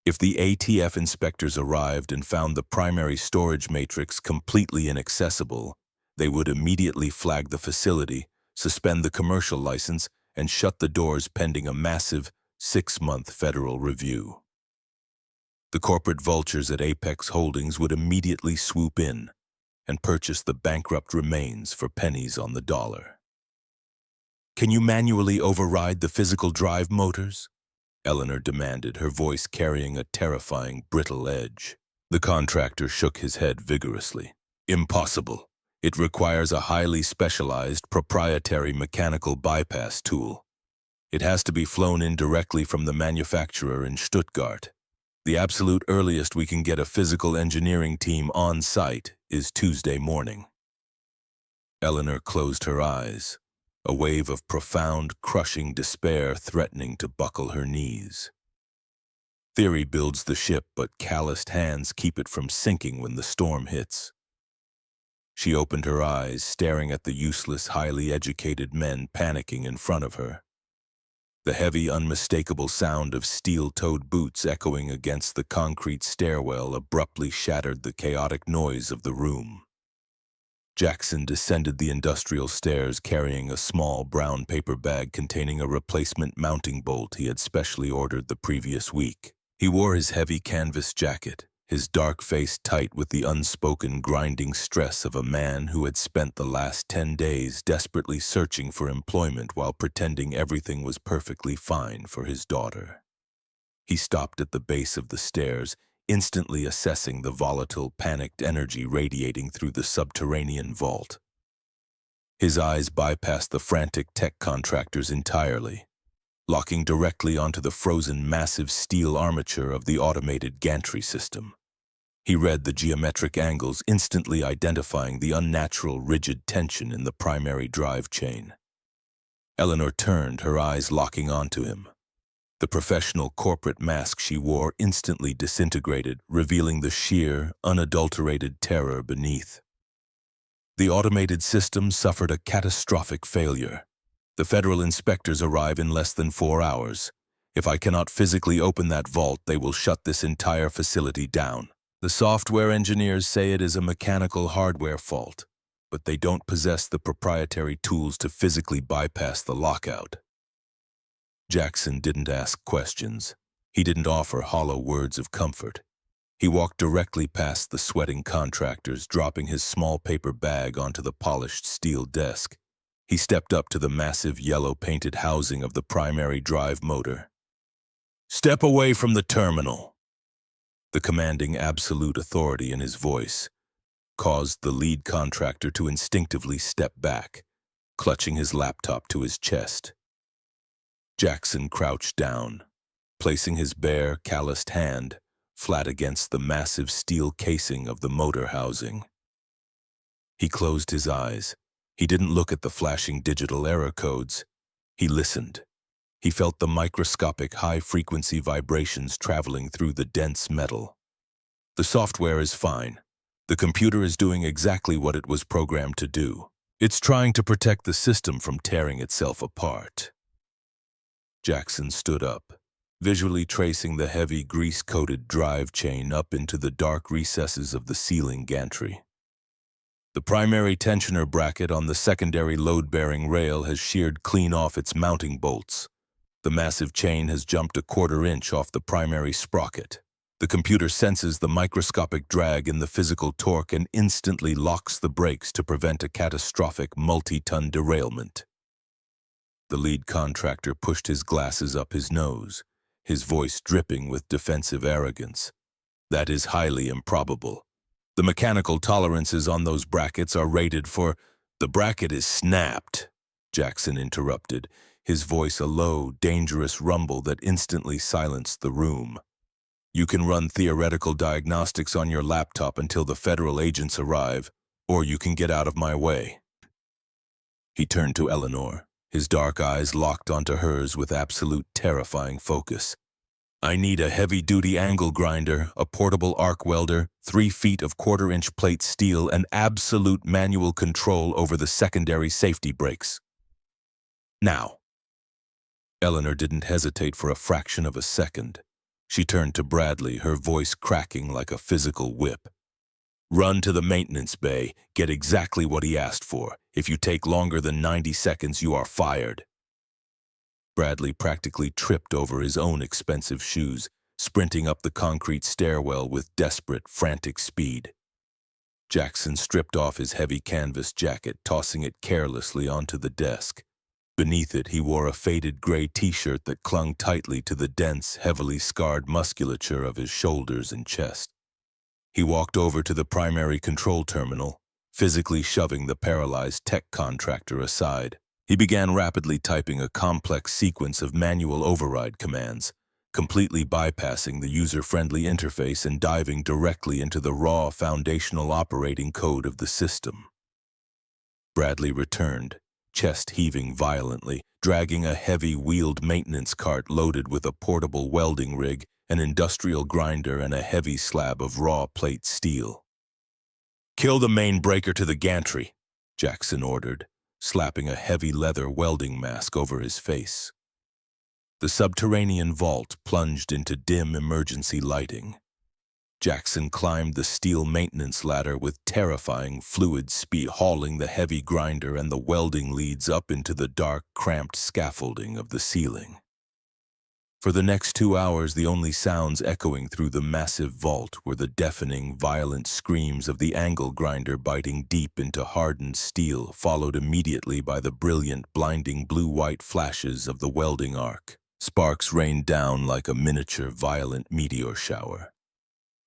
If the ATF inspectors arrived and found the primary storage matrix completely inaccessible, they would immediately flag the facility, suspend the commercial license, and shut the doors pending a massive 6-month federal review. The corporate vultures at Apex Holdings would immediately swoop in and purchase the bankrupt remains for pennies on the dollar. "Can you manually override the physical drive motors?" Eleanor demanded, her voice carrying a terrifying, brittle edge. The contractor shook his head vigorously. "Impossible. It requires a highly specialized, proprietary mechanical bypass tool. It has to be flown in directly from the manufacturer in Stuttgart. The absolute earliest we can get a physical engineering team on site is Tuesday morning." Eleanor closed her eyes, a wave of profound, crushing despair threatening to buckle her knees. Theory builds the ship, but calloused hands keep it from sinking when the storm hits. She opened her eyes, staring at the useless, highly educated men panicking in front of her. The heavy, unmistakable sound of steel-toed boots echoing against the concrete stairwell abruptly shattered the chaotic noise of the room. Jackson descended the industrial stairs carrying a small brown paper bag containing a replacement mounting bolt he had specially ordered the previous week. He wore his heavy canvas jacket, his dark face tight with the unspoken grinding stress of a man who had spent the last 10 days desperately searching for employment while pretending everything was perfectly fine for his daughter. He stopped at the base of the stairs, instantly assessing the volatile, panicked energy radiating through the subterranean vault. His eyes bypassed the frantic tech contractors entirely, locking directly onto the frozen massive steel armature of the automated gantry system. He read the geometric angles, instantly identifying the unnatural, rigid tension in the primary drive chain. Eleanor turned, her eyes locking onto him. The professional corporate mask she wore instantly disintegrated, revealing the sheer, unadulterated terror beneath. The automated system suffered a catastrophic failure. The federal inspectors arrive in less than 4 hours. If I cannot physically open that vault, they will shut this entire facility down. The software engineers say it is a mechanical hardware fault, but they don't possess the proprietary tools to physically bypass the lockout. Jackson didn't ask questions. He didn't offer hollow words of comfort. He walked directly past the sweating contractors, dropping his small paper bag onto the polished steel desk. He stepped up to the massive yellow-painted housing of the primary drive motor. "Step away from the terminal." The commanding absolute authority in his voice caused the lead contractor to instinctively step back, clutching his laptop to his chest. Jackson crouched down, placing his bare, calloused hand flat against the massive steel casing of the motor housing. He closed his eyes. He didn't look at the flashing digital error codes. He listened. He felt the microscopic high-frequency vibrations traveling through the dense metal. The software is fine. The computer is doing exactly what it was programmed to do. It's trying to protect the system from tearing itself apart. Jackson stood up, visually tracing the heavy, grease-coated drive chain up into the dark recesses of the ceiling gantry. The primary tensioner bracket on the secondary load-bearing rail has sheared clean off its mounting bolts. The massive chain has jumped a 1/4 inch off the primary sprocket. The computer senses the microscopic drag in the physical torque and instantly locks the brakes to prevent a catastrophic multi-ton derailment. The lead contractor pushed his glasses up his nose, his voice dripping with defensive arrogance. That is highly improbable. The mechanical tolerances on those brackets are rated for— The bracket is snapped, Jackson interrupted, his voice a low, dangerous rumble that instantly silenced the room. You can run theoretical diagnostics on your laptop until the federal agents arrive, or you can get out of my way. He turned to Eleanor, his dark eyes locked onto hers with absolute terrifying focus. I need a heavy-duty angle grinder, a portable arc welder, 3 feet of quarter-inch plate steel, and absolute manual control over the secondary safety brakes. Now. Eleanor didn't hesitate for a fraction of a second. She turned to Bradley, her voice cracking like a physical whip. Run to the maintenance bay, get exactly what he asked for. If you take longer than 90 seconds, you are fired. Bradley practically tripped over his own expensive shoes, sprinting up the concrete stairwell with desperate, frantic speed. Jackson stripped off his heavy canvas jacket, tossing it carelessly onto the desk. Beneath it, he wore a faded gray t-shirt that clung tightly to the dense, heavily scarred musculature of his shoulders and chest. He walked over to the primary control terminal, physically shoving the paralyzed tech contractor aside. He began rapidly typing a complex sequence of manual override commands, completely bypassing the user-friendly interface and diving directly into the raw foundational operating code of the system. Bradley returned, chest heaving violently, dragging a heavy wheeled maintenance cart loaded with a portable welding rig, an industrial grinder, and a heavy slab of raw plate steel. Kill the main breaker to the gantry, Jackson ordered, slapping a heavy leather welding mask over his face. The subterranean vault plunged into dim emergency lighting. Jackson climbed the steel maintenance ladder with terrifying fluid speed, hauling the heavy grinder and the welding leads up into the dark, cramped scaffolding of the ceiling. For the next 2 hours, the only sounds echoing through the massive vault were the deafening, violent screams of the angle grinder biting deep into hardened steel, followed immediately by the brilliant, blinding blue-white flashes of the welding arc. Sparks rained down like a miniature, violent meteor shower,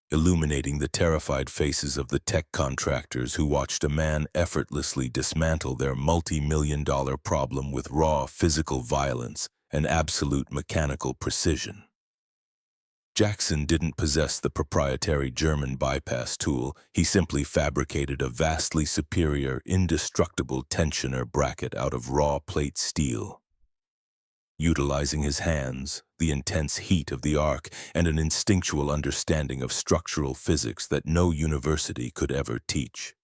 illuminating the terrified faces of the tech contractors who watched a man effortlessly dismantle their multi-million-dollar problem with raw physical violence and absolute mechanical precision. Jackson didn't possess the proprietary German bypass tool. He simply fabricated a vastly superior, indestructible tensioner bracket out of raw plate steel. Utilizing his hands, the intense heat of the arc, and an instinctual understanding of structural physics that no university could ever teach,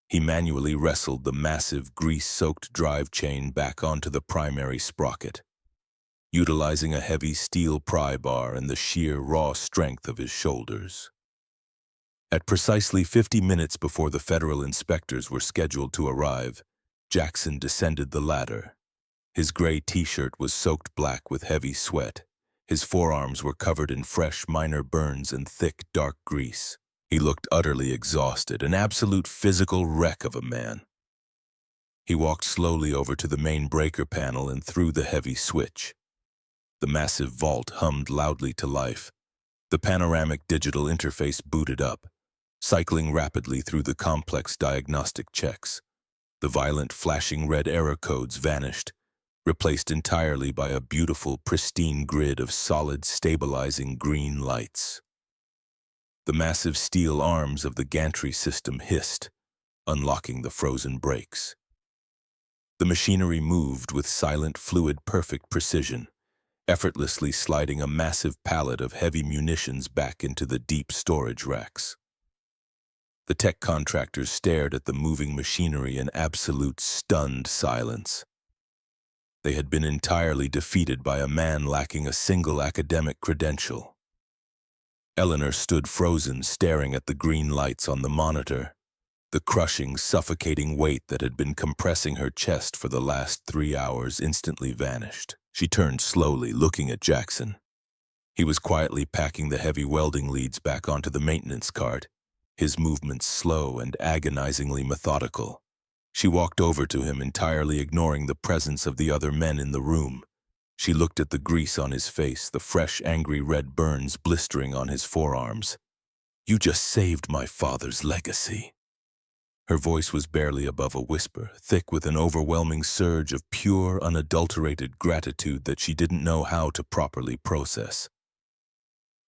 he manually wrestled the massive, grease-soaked drive chain back onto the primary sprocket, utilizing a heavy steel pry bar and the sheer raw strength of his shoulders. At precisely 50 minutes before the federal inspectors were scheduled to arrive, Jackson descended the ladder. His gray t-shirt was soaked black with heavy sweat. His forearms were covered in fresh, minor burns and thick, dark grease. He looked utterly exhausted, an absolute physical wreck of a man. He walked slowly over to the main breaker panel and threw the heavy switch. The massive vault hummed loudly to life. The panoramic digital interface booted up, cycling rapidly through the complex diagnostic checks. The violent, flashing red error codes vanished, replaced entirely by a beautiful, pristine grid of solid, stabilizing green lights. The massive steel arms of the gantry system hissed, unlocking the frozen brakes. The machinery moved with silent, fluid-perfect precision, effortlessly sliding a massive pallet of heavy munitions back into the deep storage racks. The tech contractors stared at the moving machinery in absolute, stunned silence. They had been entirely defeated by a man lacking a single academic credential. Eleanor stood frozen, staring at the green lights on the monitor. The crushing, suffocating weight that had been compressing her chest for the last 3 hours instantly vanished. She turned slowly, looking at Jackson. He was quietly packing the heavy welding leads back onto the maintenance cart, his movements slow and agonizingly methodical. She walked over to him, entirely ignoring the presence of the other men in the room. She looked at the grease on his face, the fresh, angry red burns blistering on his forearms. "You just saved my father's legacy." Her voice was barely above a whisper, thick with an overwhelming surge of pure, unadulterated gratitude that she didn't know how to properly process.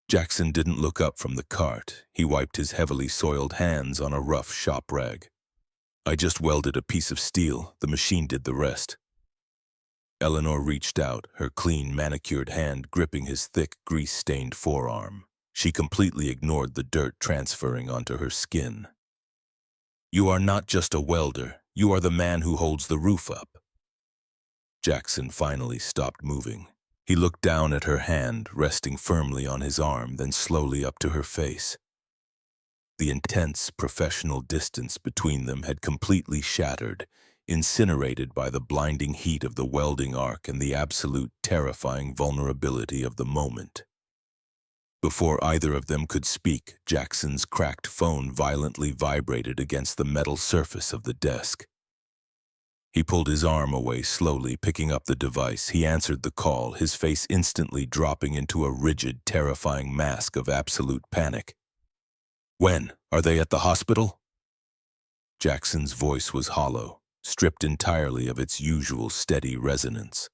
Jackson didn't look up from the cart. He wiped his heavily soiled hands on a rough shop rag. "I just welded a piece of steel. The machine did the rest." Eleanor reached out, her clean, manicured hand gripping his thick, grease-stained forearm. She completely ignored the dirt transferring onto her skin. "You are not just a welder. You are the man who holds the roof up." Jackson finally stopped moving. He looked down at her hand, resting firmly on his arm, then slowly up to her face. The intense, professional distance between them had completely shattered, incinerated by the blinding heat of the welding arc and the absolute, terrifying vulnerability of the moment. Before either of them could speak, Jackson's cracked phone violently vibrated against the metal surface of the desk. He pulled his arm away slowly, picking up the device. He answered the call, his face instantly dropping into a rigid, terrifying mask of absolute panic. "When? Are they at the hospital?" Jackson's voice was hollow, stripped entirely of its usual steady resonance.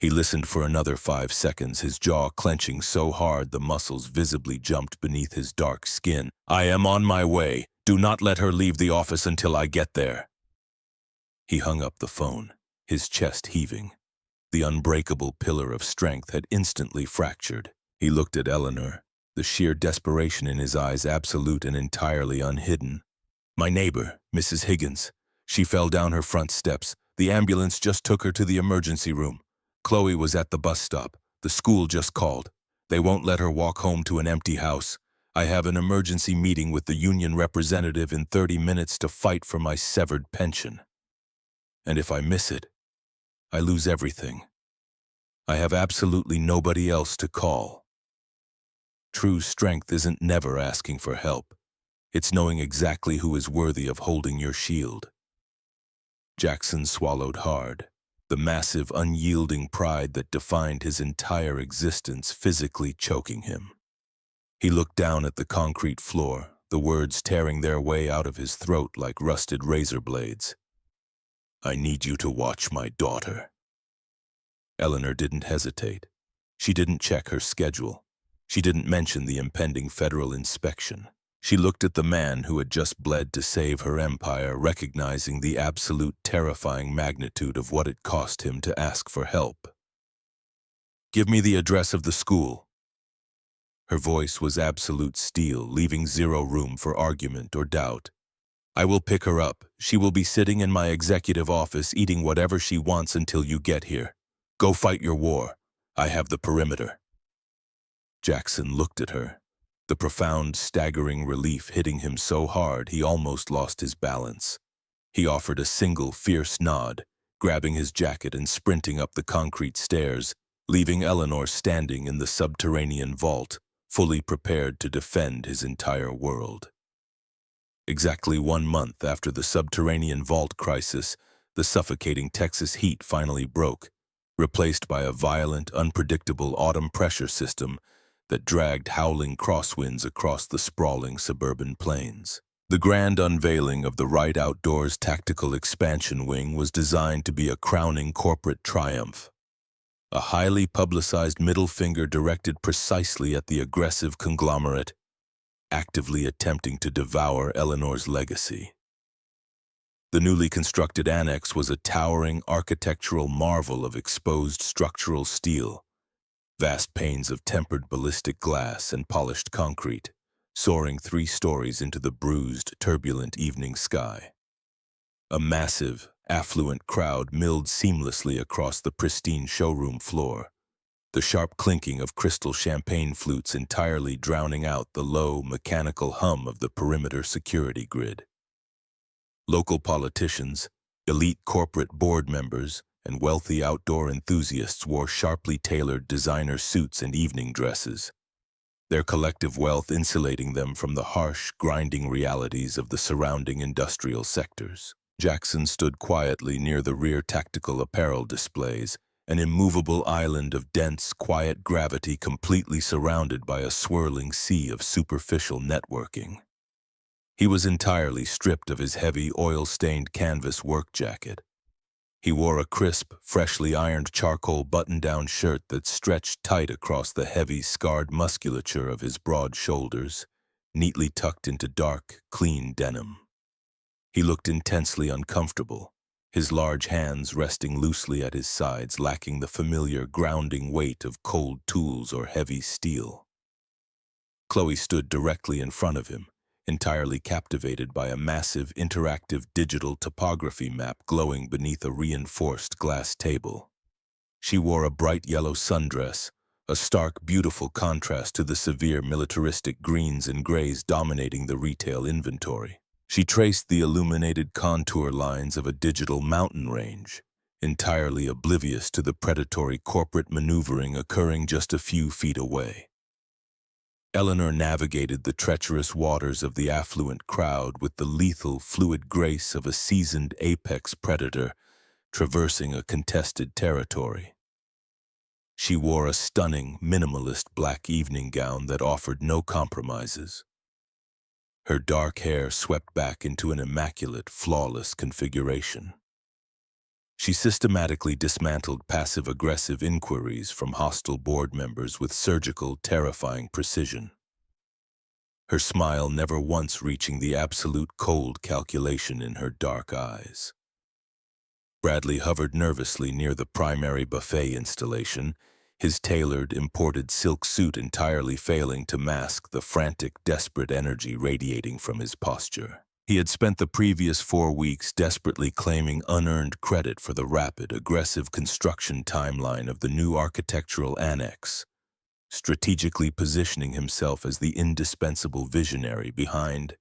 He listened for another 5 seconds, his jaw clenching so hard the muscles visibly jumped beneath his dark skin. "I am on my way. Do not let her leave the office until I get there." He hung up the phone, his chest heaving. The unbreakable pillar of strength had instantly fractured. He looked at Eleanor, the sheer desperation in his eyes absolute and entirely unhidden. "My neighbor, Mrs. Higgins. She fell down her front steps. The ambulance just took her to the emergency room. Chloe was at the bus stop. The school just called. They won't let her walk home to an empty house. I have an emergency meeting with the union representative in 30 minutes to fight for my severed pension. And if I miss it, I lose everything. I have absolutely nobody else to call." True strength isn't never asking for help. It's knowing exactly who is worthy of holding your shield. Jackson swallowed hard, the massive, unyielding pride that defined his entire existence physically choking him. He looked down at the concrete floor, the words tearing their way out of his throat like rusted razor blades. "I need you to watch my daughter." Eleanor didn't hesitate. She didn't check her schedule. She didn't mention the impending federal inspection. She looked at the man who had just bled to save her empire, recognizing the absolute terrifying magnitude of what it cost him to ask for help. "Give me the address of the school." Her voice was absolute steel, leaving zero room for argument or doubt. "I will pick her up. She will be sitting in my executive office eating whatever she wants until you get here. Go fight your war. I have the perimeter." Jackson looked at her, the profound, staggering relief hitting him so hard he almost lost his balance. He offered a single, fierce nod, grabbing his jacket and sprinting up the concrete stairs, leaving Eleanor standing in the subterranean vault, fully prepared to defend his entire world. Exactly 1 month after the subterranean vault crisis, the suffocating Texas heat finally broke, replaced by a violent, unpredictable autumn pressure system that dragged howling crosswinds across the sprawling suburban plains. The grand unveiling of the Right Outdoors Tactical Expansion Wing was designed to be a crowning corporate triumph, a highly publicized middle finger directed precisely at the aggressive conglomerate, actively attempting to devour Eleanor's legacy. The newly constructed annex was a towering architectural marvel of exposed structural steel, vast panes of tempered ballistic glass and polished concrete, soaring 3 stories into the bruised, turbulent evening sky. A massive, affluent crowd milled seamlessly across the pristine showroom floor, the sharp clinking of crystal champagne flutes entirely drowning out the low, mechanical hum of the perimeter security grid. Local politicians, elite corporate board members, and wealthy outdoor enthusiasts wore sharply tailored designer suits and evening dresses, their collective wealth insulating them from the harsh, grinding realities of the surrounding industrial sectors. Jackson stood quietly near the rear tactical apparel displays, an immovable island of dense, quiet gravity completely surrounded by a swirling sea of superficial networking. He was entirely stripped of his heavy, oil-stained canvas work jacket. He wore a crisp, freshly ironed charcoal button-down shirt that stretched tight across the heavy, scarred musculature of his broad shoulders, neatly tucked into dark, clean denim. He looked intensely uncomfortable, his large hands resting loosely at his sides, lacking the familiar grounding weight of cold tools or heavy steel. Chloe stood directly in front of him, entirely captivated by a massive, interactive digital topography map glowing beneath a reinforced glass table. She wore a bright yellow sundress, a stark, beautiful contrast to the severe militaristic greens and grays dominating the retail inventory. She traced the illuminated contour lines of a digital mountain range, entirely oblivious to the predatory corporate maneuvering occurring just a few feet away. Eleanor navigated the treacherous waters of the affluent crowd with the lethal, fluid grace of a seasoned apex predator traversing a contested territory. She wore a stunning, minimalist black evening gown that offered no compromises. Her dark hair swept back into an immaculate, flawless configuration. She systematically dismantled passive-aggressive inquiries from hostile board members with surgical, terrifying precision. Her smile never once reaching the absolute cold calculation in her dark eyes. Bradley hovered nervously near the primary buffet installation, his tailored, imported silk suit entirely failing to mask the frantic, desperate energy radiating from his posture. He had spent the previous 4 weeks desperately claiming unearned credit for the rapid, aggressive construction timeline of the new architectural annex, strategically positioning himself as the indispensable visionary behind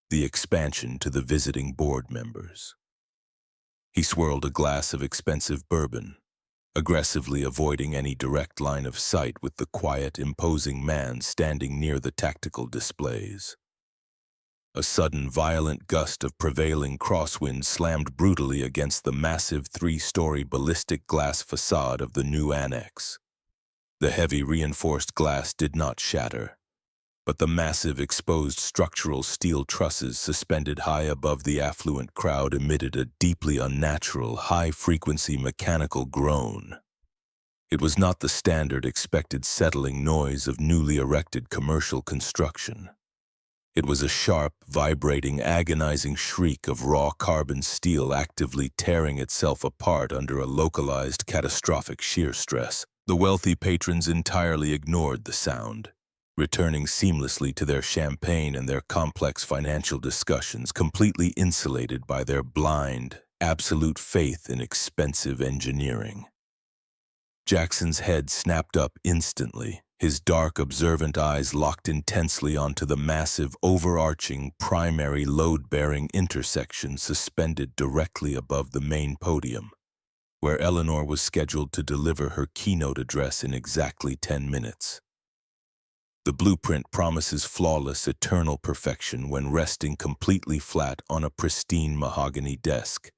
the expansion to the visiting board members. He swirled a glass of expensive bourbon, aggressively avoiding any direct line of sight with the quiet, imposing man standing near the tactical displays. A sudden, violent gust of prevailing crosswind slammed brutally against the massive 3-story ballistic glass facade of the new annex. The heavy reinforced glass did not shatter, but the massive exposed structural steel trusses suspended high above the affluent crowd emitted a deeply unnatural, high-frequency mechanical groan. It was not the standard expected settling noise of newly erected commercial construction. It was a sharp, vibrating, agonizing shriek of raw carbon steel actively tearing itself apart under a localized, catastrophic shear stress. The wealthy patrons entirely ignored the sound, returning seamlessly to their champagne and their complex financial discussions, completely insulated by their blind, absolute faith in expensive engineering. Jackson's head snapped up instantly, his dark, observant eyes locked intensely onto the massive, overarching, primary load-bearing intersection suspended directly above the main podium, where Eleanor was scheduled to deliver her keynote address in exactly 10 minutes. The blueprint promises flawless, eternal perfection when resting completely flat on a pristine mahogany desk.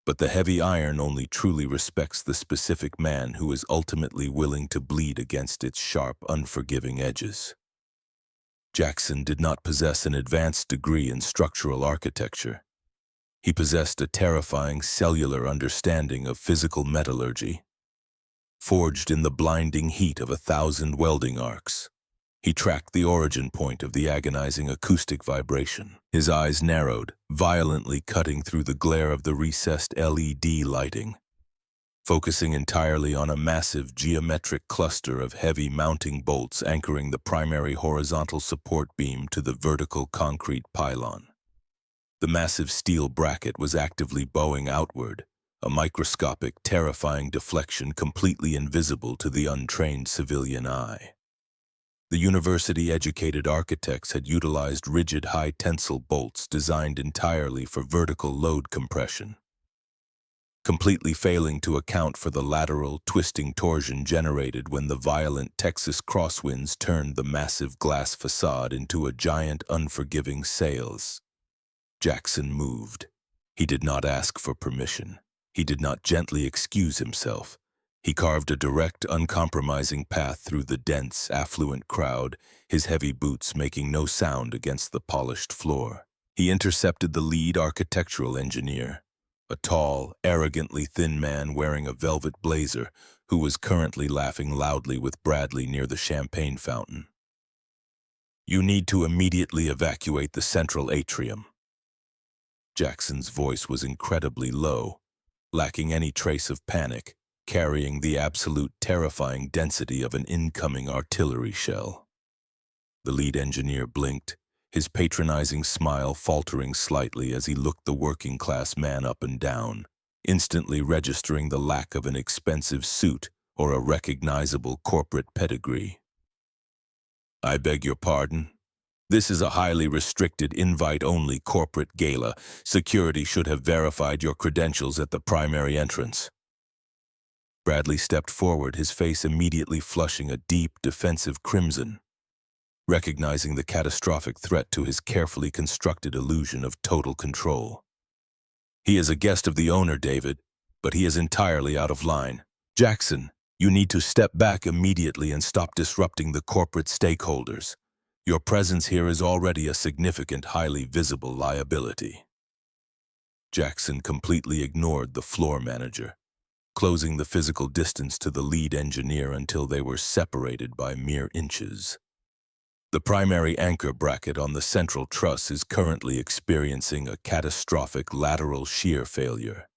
But the heavy iron only truly respects the specific man who is ultimately willing to bleed against its sharp, unforgiving edges. Jackson did not possess an advanced degree in structural architecture. He possessed a terrifying cellular understanding of physical metallurgy. Forged in the blinding heat of 1,000 welding arcs, he tracked the origin point of the agonizing acoustic vibration. His eyes narrowed, violently cutting through the glare of the recessed LED lighting, focusing entirely on a massive geometric cluster of heavy mounting bolts anchoring the primary horizontal support beam to the vertical concrete pylon. The massive steel bracket was actively bowing outward, a microscopic, terrifying deflection completely invisible to the untrained civilian eye. The university-educated architects had utilized rigid high-tensile bolts designed entirely for vertical load compression. completely failing to account for the lateral, twisting torsion generated when the violent Texas crosswinds turned the massive glass facade into a giant, unforgiving sails. Jackson moved. He did not ask for permission. He did not gently excuse himself. He carved a direct, uncompromising path through the dense, affluent crowd, his heavy boots making no sound against the polished floor. He intercepted the lead architectural engineer, a tall, arrogantly thin man wearing a velvet blazer who was currently laughing loudly with Bradley near the champagne fountain. "You need to immediately evacuate the central atrium." Jackson's voice was incredibly low, lacking any trace of panic, carrying the absolute terrifying density of an incoming artillery shell. The lead engineer blinked, his patronizing smile faltering slightly as he looked the working-class man up and down, instantly registering the lack of an expensive suit or a recognizable corporate pedigree. "I beg your pardon? This is a highly restricted, invite-only corporate gala. Security should have verified your credentials at the primary entrance." Bradley stepped forward, his face immediately flushing a deep, defensive crimson, recognizing the catastrophic threat to his carefully constructed illusion of total control. "He is a guest of the owner, David, but he is entirely out of line. Jackson, you need to step back immediately and stop disrupting the corporate stakeholders. Your presence here is already a significant, highly visible liability." Jackson completely ignored the floor manager, closing the physical distance to the lead engineer until they were separated by mere inches. The primary anchor bracket on the central truss is currently experiencing a catastrophic lateral shear failure.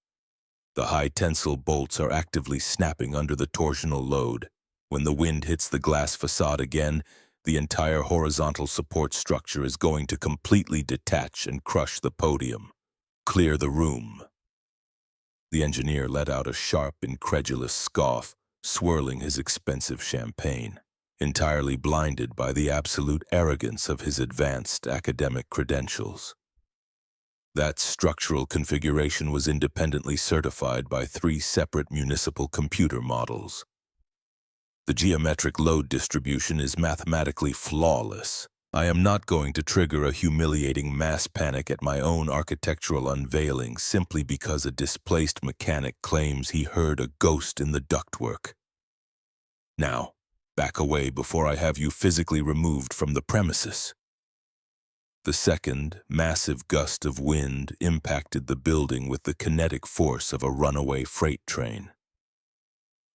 The high tensile bolts are actively snapping under the torsional load. When the wind hits the glass facade again, the entire horizontal support structure is going to completely detach and crush the podium. "Clear the room." The engineer let out a sharp, incredulous scoff, swirling his expensive champagne, entirely blinded by the absolute arrogance of his advanced academic credentials. That structural configuration was independently certified by 3 separate municipal computer models. The geometric load distribution is mathematically flawless. I am not going to trigger a humiliating mass panic at my own architectural unveiling simply because a displaced mechanic claims he heard a ghost in the ductwork. Now, back away before I have you physically removed from the premises. The second, massive gust of wind impacted the building with the kinetic force of a runaway freight train.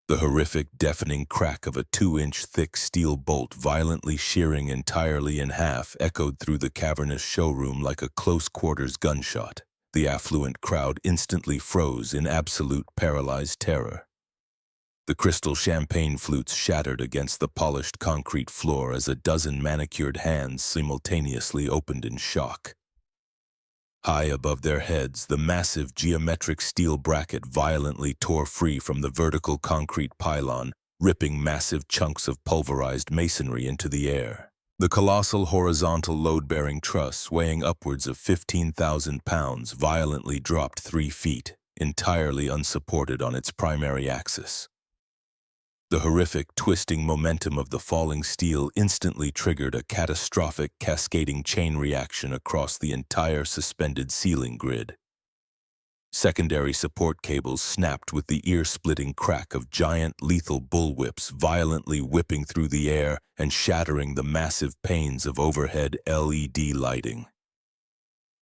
The horrific, deafening crack of a 2-inch thick steel bolt violently shearing entirely in half echoed through the cavernous showroom like a close-quarters gunshot. The affluent crowd instantly froze in absolute paralyzed terror. The crystal champagne flutes shattered against the polished concrete floor as a dozen manicured hands simultaneously opened in shock. High above their heads, the massive geometric steel bracket violently tore free from the vertical concrete pylon, ripping massive chunks of pulverized masonry into the air. The colossal horizontal load-bearing truss, weighing upwards of 15,000 pounds, violently dropped 3 feet, entirely unsupported on its primary axis. The horrific, twisting momentum of the falling steel instantly triggered a catastrophic, cascading chain reaction across the entire suspended ceiling grid. Secondary support cables snapped with the ear-splitting crack of giant, lethal bullwhips violently whipping through the air and shattering the massive panes of overhead LED lighting.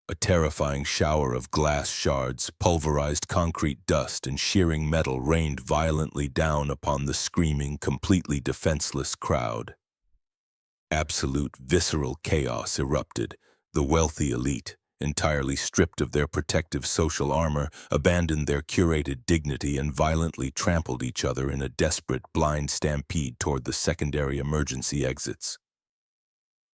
A terrifying shower of glass shards, pulverized concrete dust, and shearing metal rained violently down upon the screaming, completely defenseless crowd. Absolute visceral chaos erupted. The wealthy elite, entirely stripped of their protective social armor, abandoned their curated dignity and violently trampled each other in a desperate, blind stampede toward the secondary emergency exits.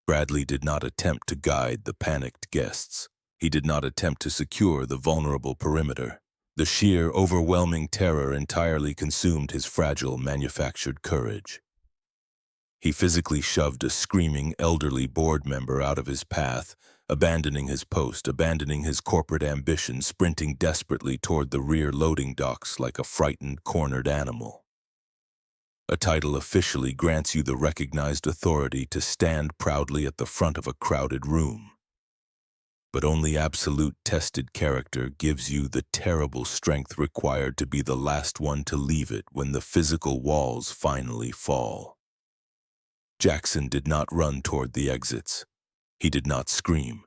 Bradley did not attempt to guide the panicked guests. He did not attempt to secure the vulnerable perimeter. The sheer, overwhelming terror entirely consumed his fragile, manufactured courage. He physically shoved a screaming elderly board member out of his path, abandoning his post, abandoning his corporate ambition, sprinting desperately toward the rear loading docks like a frightened, cornered animal. A title officially grants you the recognized authority to stand proudly at the front of a crowded room. But only absolute tested character gives you the terrible strength required to be the last one to leave it when the physical walls finally fall. Jackson did not run toward the exits. He did not scream.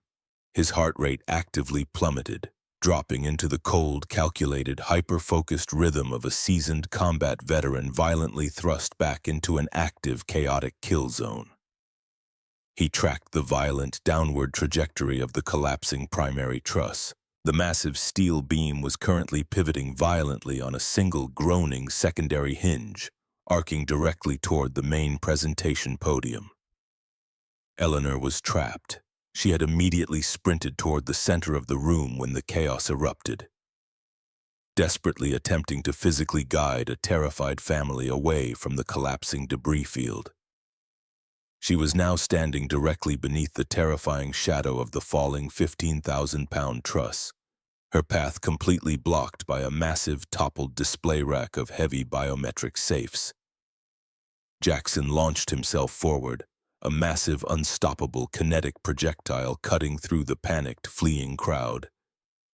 His heart rate actively plummeted, dropping into the cold, calculated, hyper-focused rhythm of a seasoned combat veteran violently thrust back into an active, chaotic kill zone. He tracked the violent, downward trajectory of the collapsing primary truss. The massive steel beam was currently pivoting violently on a single groaning secondary hinge, arcing directly toward the main presentation podium. Eleanor was trapped. She had immediately sprinted toward the center of the room when the chaos erupted, desperately attempting to physically guide a terrified family away from the collapsing debris field. She was now standing directly beneath the terrifying shadow of the falling 15,000-pound truss, her path completely blocked by a massive toppled display rack of heavy biometric safes. Jackson launched himself forward, a massive, unstoppable kinetic projectile cutting through the panicked, fleeing crowd.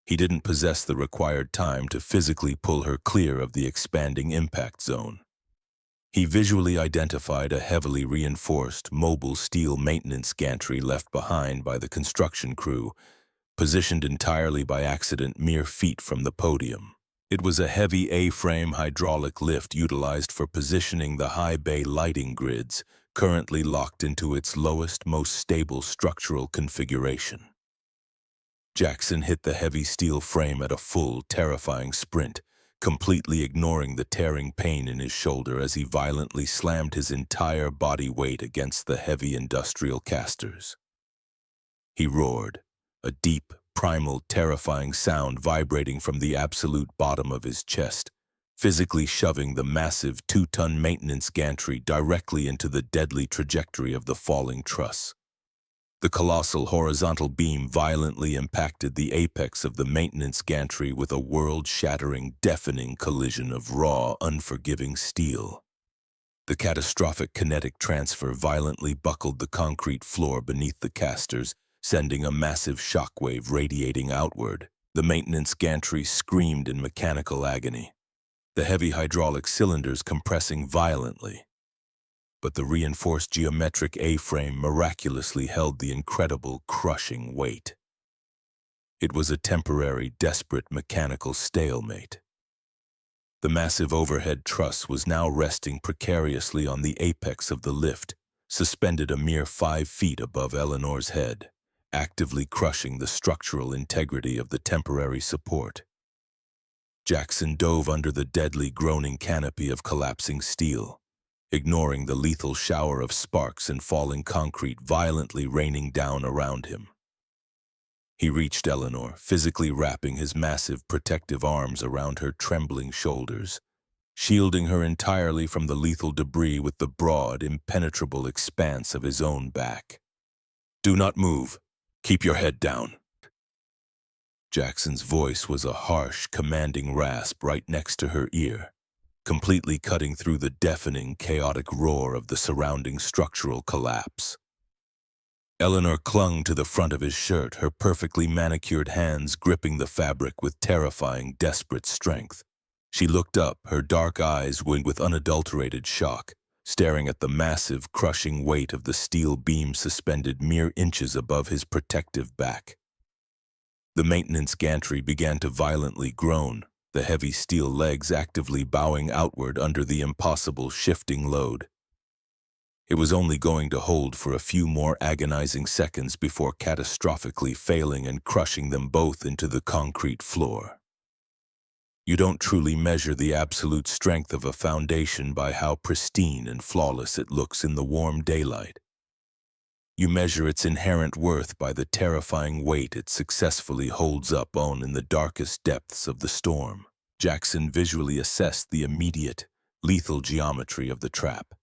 He didn't possess the required time to physically pull her clear of the expanding impact zone. He visually identified a heavily reinforced, mobile steel maintenance gantry left behind by the construction crew, positioned entirely by accident mere feet from the podium. It was a heavy A-frame hydraulic lift utilized for positioning the high bay lighting grids, currently locked into its lowest, most stable structural configuration. Jackson hit the heavy steel frame at a full, terrifying sprint, completely ignoring the tearing pain in his shoulder as he violently slammed his entire body weight against the heavy industrial casters. He roared, a deep, primal, terrifying sound vibrating from the absolute bottom of his chest, physically shoving the massive 2-ton maintenance gantry directly into the deadly trajectory of the falling truss. The colossal horizontal beam violently impacted the apex of the maintenance gantry with a world-shattering, deafening collision of raw, unforgiving steel. The catastrophic kinetic transfer violently buckled the concrete floor beneath the casters, sending a massive shockwave radiating outward. The maintenance gantry screamed in mechanical agony, the heavy hydraulic cylinders compressing violently. But the reinforced geometric A-frame miraculously held the incredible, crushing weight. It was a temporary, desperate mechanical stalemate. The massive overhead truss was now resting precariously on the apex of the lift, suspended a mere 5 feet above Eleanor's head, actively crushing the structural integrity of the temporary support. Jackson dove under the deadly, groaning canopy of collapsing steel, ignoring the lethal shower of sparks and falling concrete violently raining down around him. He reached Eleanor, physically wrapping his massive protective arms around her trembling shoulders, shielding her entirely from the lethal debris with the broad, impenetrable expanse of his own back. "Do not move. Keep your head down." Jackson's voice was a harsh, commanding rasp right next to her ear, completely cutting through the deafening, chaotic roar of the surrounding structural collapse. Eleanor clung to the front of his shirt, her perfectly manicured hands gripping the fabric with terrifying, desperate strength. She looked up, her dark eyes winged with unadulterated shock, staring at the massive, crushing weight of the steel beam suspended mere inches above his protective back. The maintenance gantry began to violently groan, the heavy steel legs actively bowing outward under the impossible shifting load. It was only going to hold for a few more agonizing seconds before catastrophically failing and crushing them both into the concrete floor. You don't truly measure the absolute strength of a foundation by how pristine and flawless it looks in the warm daylight. You measure its inherent worth by the terrifying weight it successfully holds up on in the darkest depths of the storm. Jackson visually assessed the immediate, lethal geometry of the trap.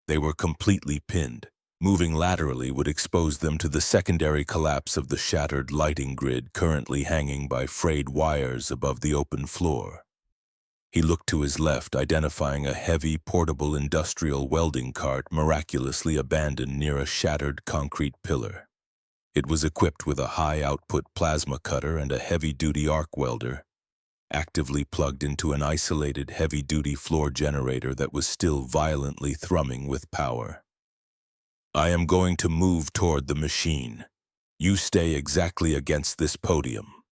They were completely pinned. Moving laterally would expose them to the secondary collapse of the shattered lighting grid currently hanging by frayed wires above the open floor. He looked to his left, identifying a heavy, portable industrial welding cart miraculously abandoned near a shattered concrete pillar. It was equipped with a high-output plasma cutter and a heavy-duty arc welder, actively plugged into an isolated heavy-duty floor generator that was still violently thrumming with power. "I am going to move toward the machine. You stay exactly against this podium."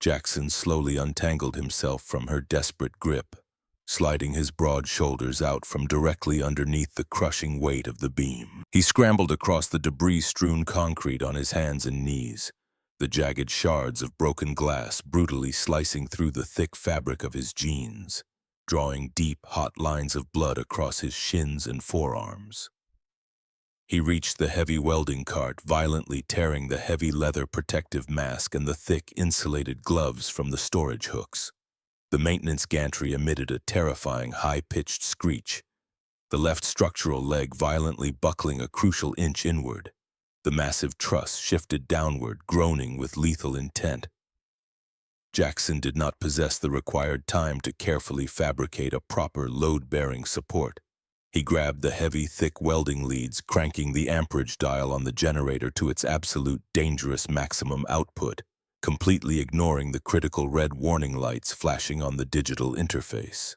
Jackson slowly untangled himself from her desperate grip, sliding his broad shoulders out from directly underneath the crushing weight of the beam. He scrambled across the debris-strewn concrete on his hands and knees, the jagged shards of broken glass brutally slicing through the thick fabric of his jeans, drawing deep, hot lines of blood across his shins and forearms. He reached the heavy welding cart, violently tearing the heavy leather protective mask and the thick, insulated gloves from the storage hooks. The maintenance gantry emitted a terrifying, high-pitched screech, the left structural leg violently buckling a crucial inch inward. The massive truss shifted downward, groaning with lethal intent. Jackson did not possess the required time to carefully fabricate a proper load-bearing support. He grabbed the heavy, thick welding leads, cranking the amperage dial on the generator to its absolute dangerous maximum output, completely ignoring the critical red warning lights flashing on the digital interface.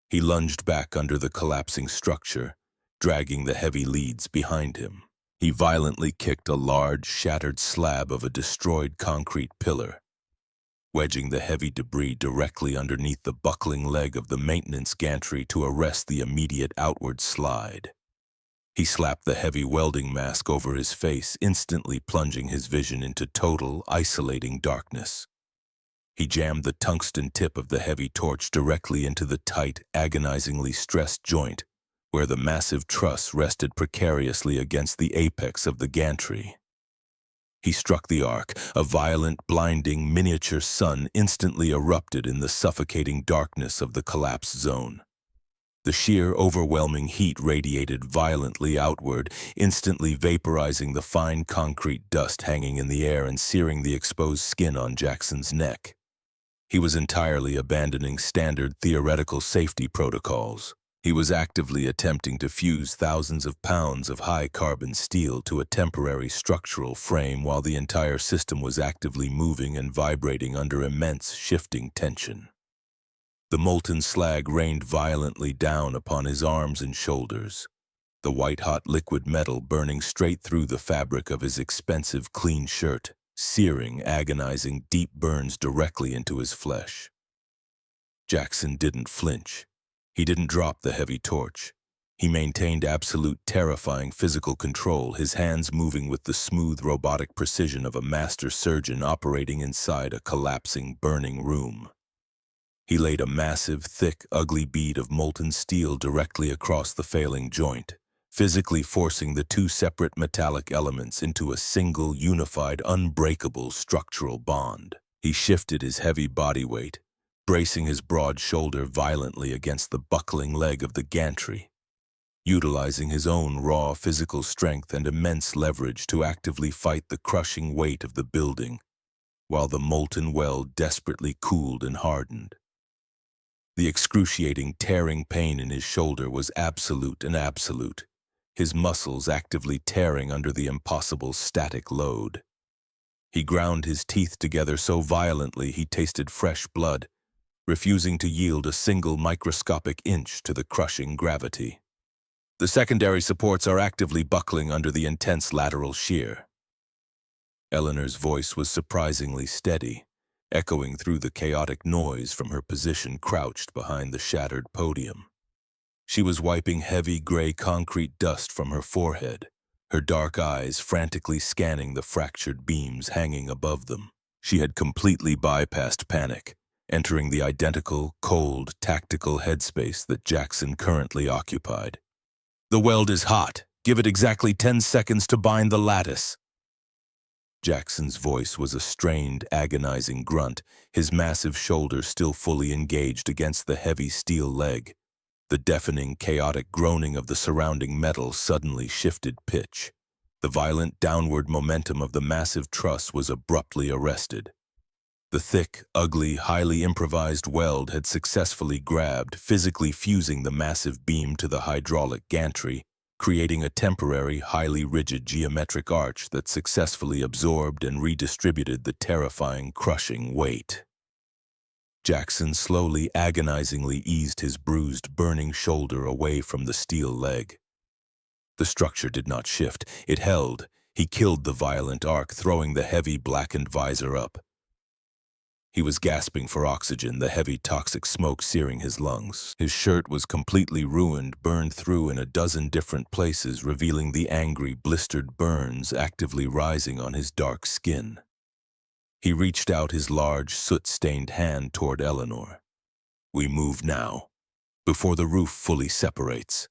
He lunged back under the collapsing structure, dragging the heavy leads behind him. He violently kicked a large, shattered slab of a destroyed concrete pillar, wedging the heavy debris directly underneath the buckling leg of the maintenance gantry to arrest the immediate outward slide. He slapped the heavy welding mask over his face, instantly plunging his vision into total, isolating darkness. He jammed the tungsten tip of the heavy torch directly into the tight, agonizingly stressed joint, where the massive truss rested precariously against the apex of the gantry. He struck the arc. A violent, blinding, miniature sun instantly erupted in the suffocating darkness of the collapse zone. The sheer, overwhelming heat radiated violently outward, instantly vaporizing the fine concrete dust hanging in the air and searing the exposed skin on Jackson's neck. He was entirely abandoning standard theoretical safety protocols. He was actively attempting to fuse thousands of pounds of high-carbon steel to a temporary structural frame while the entire system was actively moving and vibrating under immense shifting tension. The molten slag rained violently down upon his arms and shoulders, the white-hot liquid metal burning straight through the fabric of his expensive clean shirt, searing, agonizing deep burns directly into his flesh. Jackson didn't flinch. He didn't drop the heavy torch. He maintained absolute terrifying physical control, his hands moving with the smooth robotic precision of a master surgeon operating inside a collapsing, burning room. He laid a massive, thick, ugly bead of molten steel directly across the failing joint, physically forcing the two separate metallic elements into a single, unified, unbreakable structural bond. He shifted his heavy body weight, bracing his broad shoulder violently against the buckling leg of the gantry, utilizing his own raw physical strength and immense leverage to actively fight the crushing weight of the building, while the molten weld desperately cooled and hardened. The excruciating, tearing pain in his shoulder was absolute and absolute, his muscles actively tearing under the impossible static load. He ground his teeth together so violently he tasted fresh blood, refusing to yield a single microscopic inch to the crushing gravity. The secondary supports are actively buckling under the intense lateral shear. Eleanor's voice was surprisingly steady, echoing through the chaotic noise from her position crouched behind the shattered podium. She was wiping heavy gray concrete dust from her forehead, her dark eyes frantically scanning the fractured beams hanging above them. She had completely bypassed panic, entering the identical, cold, tactical headspace that Jackson currently occupied. "The weld is hot. Give it exactly 10 seconds to bind the lattice." Jackson's voice was a strained, agonizing grunt, his massive shoulders still fully engaged against the heavy steel leg. The deafening, chaotic groaning of the surrounding metal suddenly shifted pitch. The violent downward momentum of the massive truss was abruptly arrested. The thick, ugly, highly improvised weld had successfully grabbed, physically fusing the massive beam to the hydraulic gantry, creating a temporary, highly rigid geometric arch that successfully absorbed and redistributed the terrifying, crushing weight. Jackson slowly, agonizingly eased his bruised, burning shoulder away from the steel leg. The structure did not shift. It held. He killed the violent arc, throwing the heavy, blackened visor up. He was gasping for oxygen, the heavy, toxic smoke searing his lungs. His shirt was completely ruined, burned through in a dozen different places, revealing the angry, blistered burns actively rising on his dark skin. He reached out his large, soot-stained hand toward Eleanor. "We move now, before the roof fully separates."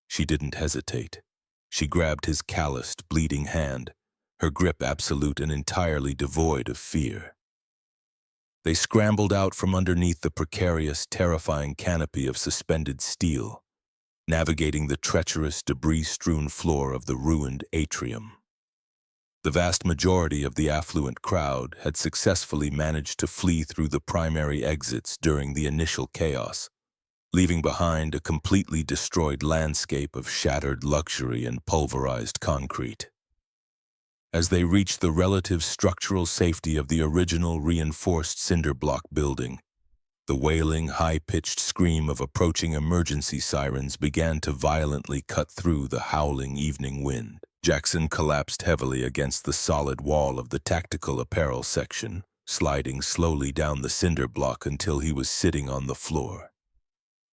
She didn't hesitate. She grabbed his calloused, bleeding hand, her grip absolute and entirely devoid of fear. They scrambled out from underneath the precarious, terrifying canopy of suspended steel, navigating the treacherous, debris-strewn floor of the ruined atrium. The vast majority of the affluent crowd had successfully managed to flee through the primary exits during the initial chaos, leaving behind a completely destroyed landscape of shattered luxury and pulverized concrete. As they reached the relative structural safety of the original reinforced cinder block building, the wailing, high-pitched scream of approaching emergency sirens began to violently cut through the howling evening wind. Jackson collapsed heavily against the solid wall of the tactical apparel section, sliding slowly down the cinder block until he was sitting on the floor.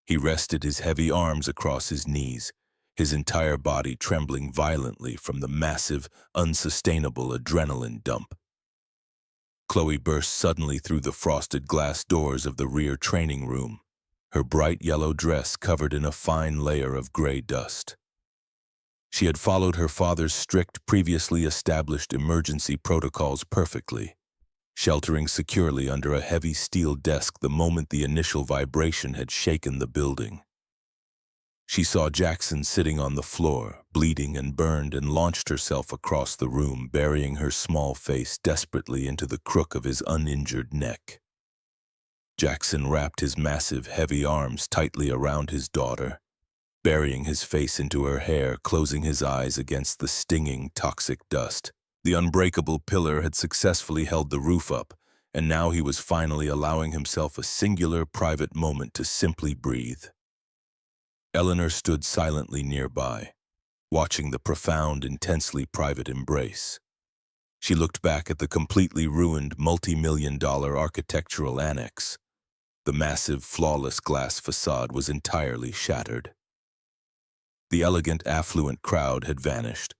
He rested his heavy arms across his knees, his entire body trembling violently from the massive, unsustainable adrenaline dump. Chloe burst suddenly through the frosted glass doors of the rear training room, her bright yellow dress covered in a fine layer of gray dust. She had followed her father's strict, previously established emergency protocols perfectly, sheltering securely under a heavy steel desk the moment the initial vibration had shaken the building. She saw Jackson sitting on the floor, bleeding and burned, and launched herself across the room, burying her small face desperately into the crook of his uninjured neck. Jackson wrapped his massive, heavy arms tightly around his daughter, burying his face into her hair, closing his eyes against the stinging, toxic dust. The unbreakable pillar had successfully held the roof up, and now he was finally allowing himself a singular, private moment to simply breathe. Eleanor stood silently nearby, watching the profound, intensely private embrace. She looked back at the completely ruined, multi-million-dollar architectural annex. The massive, flawless glass facade was entirely shattered. The elegant, affluent crowd had vanished.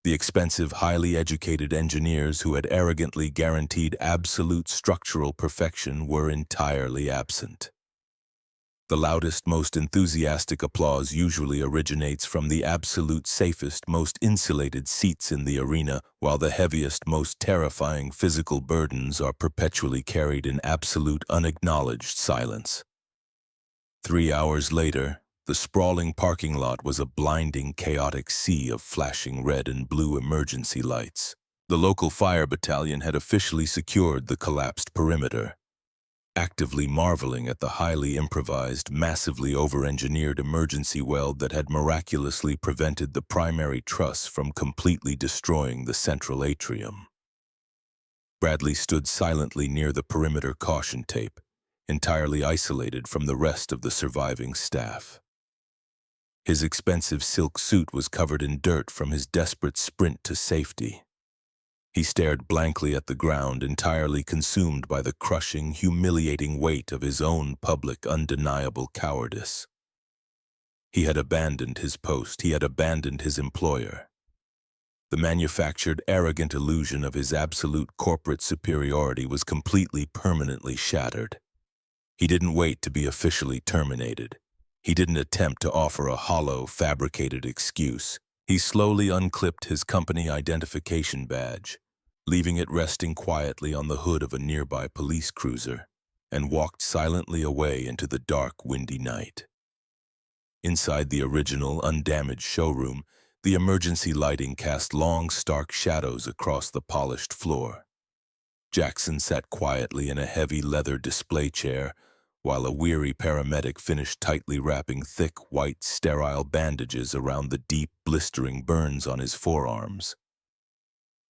The expensive, highly educated engineers who had arrogantly guaranteed absolute structural perfection were entirely absent. The loudest, most enthusiastic applause usually originates from the absolute safest, most insulated seats in the arena, while the heaviest, most terrifying physical burdens are perpetually carried in absolute, unacknowledged silence. 3 hours later, the sprawling parking lot was a blinding, chaotic sea of flashing red and blue emergency lights. The local fire battalion had officially secured the collapsed perimeter, actively marveling at the highly improvised, massively over-engineered emergency weld that had miraculously prevented the primary truss from completely destroying the central atrium. Bradley stood silently near the perimeter caution tape, entirely isolated from the rest of the surviving staff. His expensive silk suit was covered in dirt from his desperate sprint to safety. He stared blankly at the ground, entirely consumed by the crushing, humiliating weight of his own public, undeniable cowardice. He had abandoned his post. He had abandoned his employer. The manufactured, arrogant illusion of his absolute corporate superiority was completely, permanently shattered. He didn't wait to be officially terminated. He didn't attempt to offer a hollow, fabricated excuse. He slowly unclipped his company identification badge, leaving it resting quietly on the hood of a nearby police cruiser, and walked silently away into the dark, windy night. Inside the original, undamaged showroom, the emergency lighting cast long, stark shadows across the polished floor. Jackson sat quietly in a heavy leather display chair, while a weary paramedic finished tightly wrapping thick, white, sterile bandages around the deep, blistering burns on his forearms.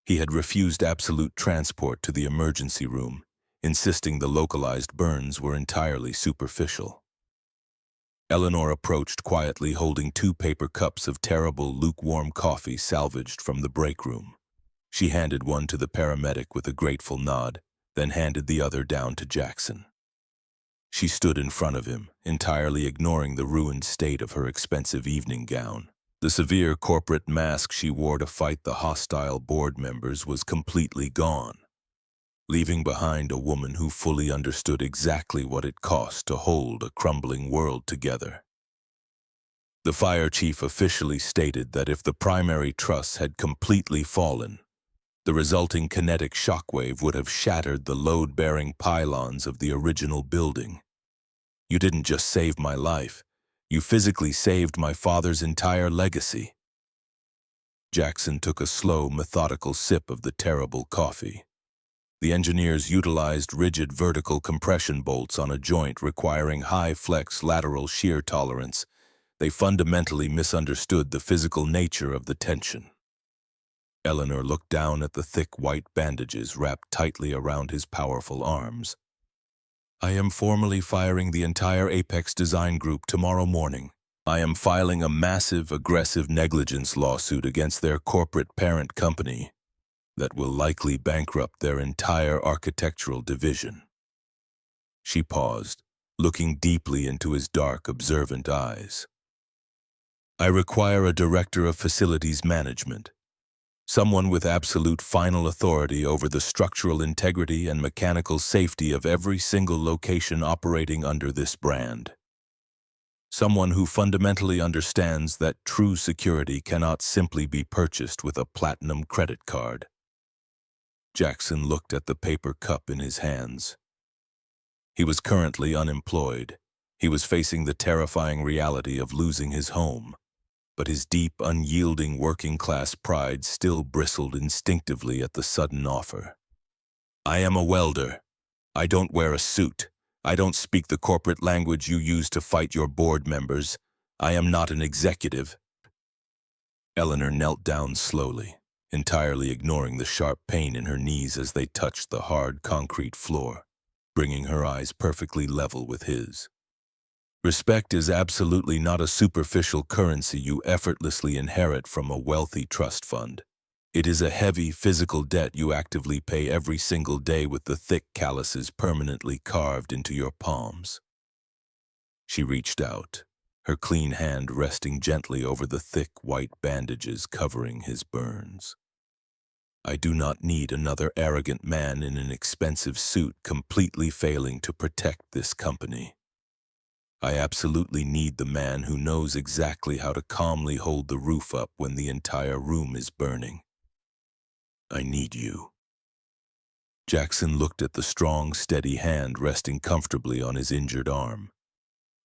He had refused absolute transport to the emergency room, insisting the localized burns were entirely superficial. Eleanor approached quietly, holding 2 paper cups of terrible, lukewarm coffee salvaged from the break room. She handed one to the paramedic with a grateful nod, then handed the other down to Jackson. She stood in front of him, entirely ignoring the ruined state of her expensive evening gown. The severe corporate mask she wore to fight the hostile board members was completely gone, leaving behind a woman who fully understood exactly what it cost to hold a crumbling world together. The fire chief officially stated that if the primary truss had completely fallen, the resulting kinetic shockwave would have shattered the load-bearing pylons of the original building. "You didn't just save my life, you physically saved my father's entire legacy." Jackson took a slow, methodical sip of the terrible coffee. The engineers utilized rigid vertical compression bolts on a joint requiring high-flex lateral shear tolerance. They fundamentally misunderstood the physical nature of the tension. Eleanor looked down at the thick white bandages wrapped tightly around his powerful arms. "I am formally firing the entire Apex Design Group tomorrow morning. I am filing a massive, aggressive negligence lawsuit against their corporate parent company that will likely bankrupt their entire architectural division." She paused, looking deeply into his dark, observant eyes. "I require a director of facilities management, someone with absolute final authority over the structural integrity and mechanical safety of every single location operating under this brand. Someone who fundamentally understands that true security cannot simply be purchased with a platinum credit card." Jackson looked at the paper cup in his hands. He was currently unemployed. He was facing the terrifying reality of losing his home. But his deep, unyielding working-class pride still bristled instinctively at the sudden offer. "I am a welder. I don't wear a suit. I don't speak the corporate language you use to fight your board members. I am not an executive." Eleanor knelt down slowly, entirely ignoring the sharp pain in her knees as they touched the hard concrete floor, bringing her eyes perfectly level with his. "Respect is absolutely not a superficial currency you effortlessly inherit from a wealthy trust fund. It is a heavy physical debt you actively pay every single day with the thick calluses permanently carved into your palms." She reached out, her clean hand resting gently over the thick white bandages covering his burns. "I do not need another arrogant man in an expensive suit completely failing to protect this company. I absolutely need the man who knows exactly how to calmly hold the roof up when the entire room is burning. I need you." Jackson looked at the strong, steady hand resting comfortably on his injured arm.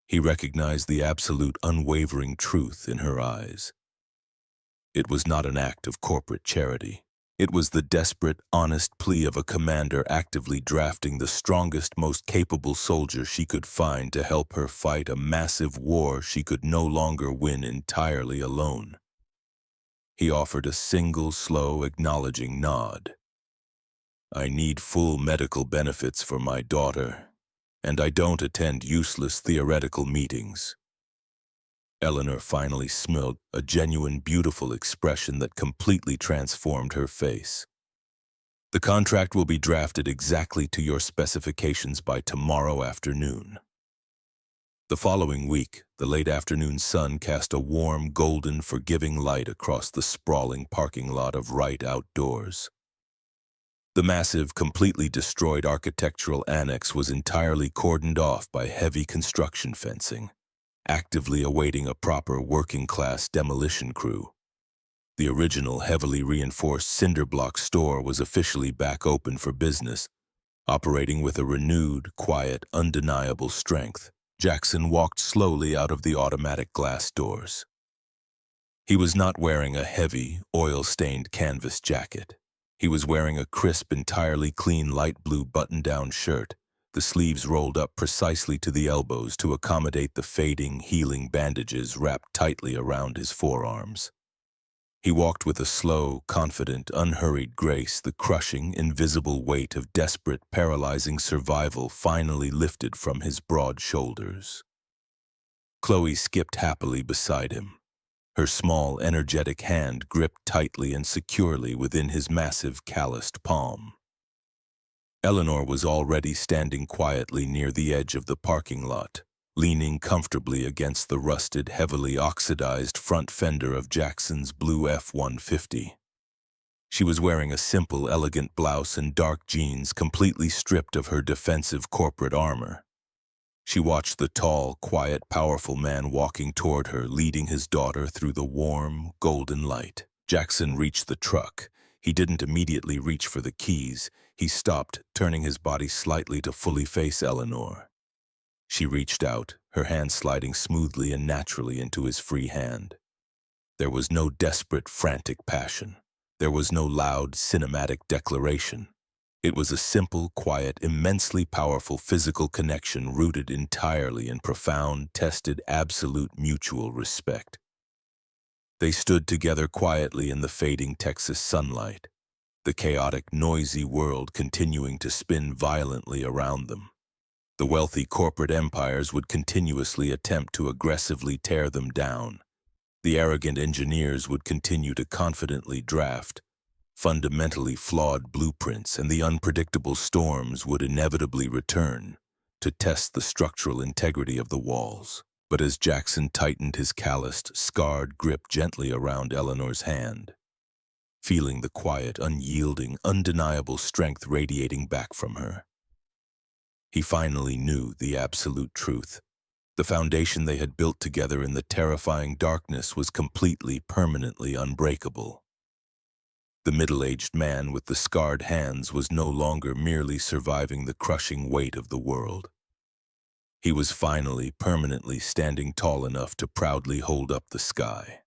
He recognized the absolute, unwavering truth in her eyes. It was not an act of corporate charity. It was the desperate, honest plea of a commander actively drafting the strongest, most capable soldier she could find to help her fight a massive war she could no longer win entirely alone. He offered a single, slow, acknowledging nod. "I need full medical benefits for my daughter, and I don't attend useless theoretical meetings." Eleanor finally smiled, a genuine, beautiful expression that completely transformed her face. "The contract will be drafted exactly to your specifications by tomorrow afternoon." The following week, the late afternoon sun cast a warm, golden, forgiving light across the sprawling parking lot of Wright Outdoors. The massive, completely destroyed architectural annex was entirely cordoned off by heavy construction fencing, actively awaiting a proper working-class demolition crew. The original heavily reinforced cinder block store was officially back open for business, operating with a renewed, quiet, undeniable strength. Jackson walked slowly out of the automatic glass doors. He was not wearing a heavy, oil-stained canvas jacket. He was wearing a crisp, entirely clean light blue button-down shirt, the sleeves rolled up precisely to the elbows to accommodate the fading, healing bandages wrapped tightly around his forearms. He walked with a slow, confident, unhurried grace, the crushing, invisible weight of desperate, paralyzing survival finally lifted from his broad shoulders. Chloe skipped happily beside him, her small, energetic hand gripped tightly and securely within his massive, calloused palm. Eleanor was already standing quietly near the edge of the parking lot, leaning comfortably against the rusted, heavily oxidized front fender of Jackson's blue F-150. She was wearing a simple, elegant blouse and dark jeans, completely stripped of her defensive corporate armor. She watched the tall, quiet, powerful man walking toward her, leading his daughter through the warm, golden light. Jackson reached the truck. He didn't immediately reach for the keys. He stopped, turning his body slightly to fully face Eleanor. She reached out, her hand sliding smoothly and naturally into his free hand. There was no desperate, frantic passion. There was no loud, cinematic declaration. It was a simple, quiet, immensely powerful physical connection rooted entirely in profound, tested, absolute mutual respect. They stood together quietly in the fading Texas sunlight, the chaotic, noisy world continuing to spin violently around them. The wealthy corporate empires would continuously attempt to aggressively tear them down. The arrogant engineers would continue to confidently draft fundamentally flawed blueprints, and the unpredictable storms would inevitably return to test the structural integrity of the walls. But as Jackson tightened his calloused, scarred grip gently around Eleanor's hand, feeling the quiet, unyielding, undeniable strength radiating back from her, he finally knew the absolute truth. The foundation they had built together in the terrifying darkness was completely, permanently unbreakable. The middle-aged man with the scarred hands was no longer merely surviving the crushing weight of the world. He was finally, permanently standing tall enough to proudly hold up the sky.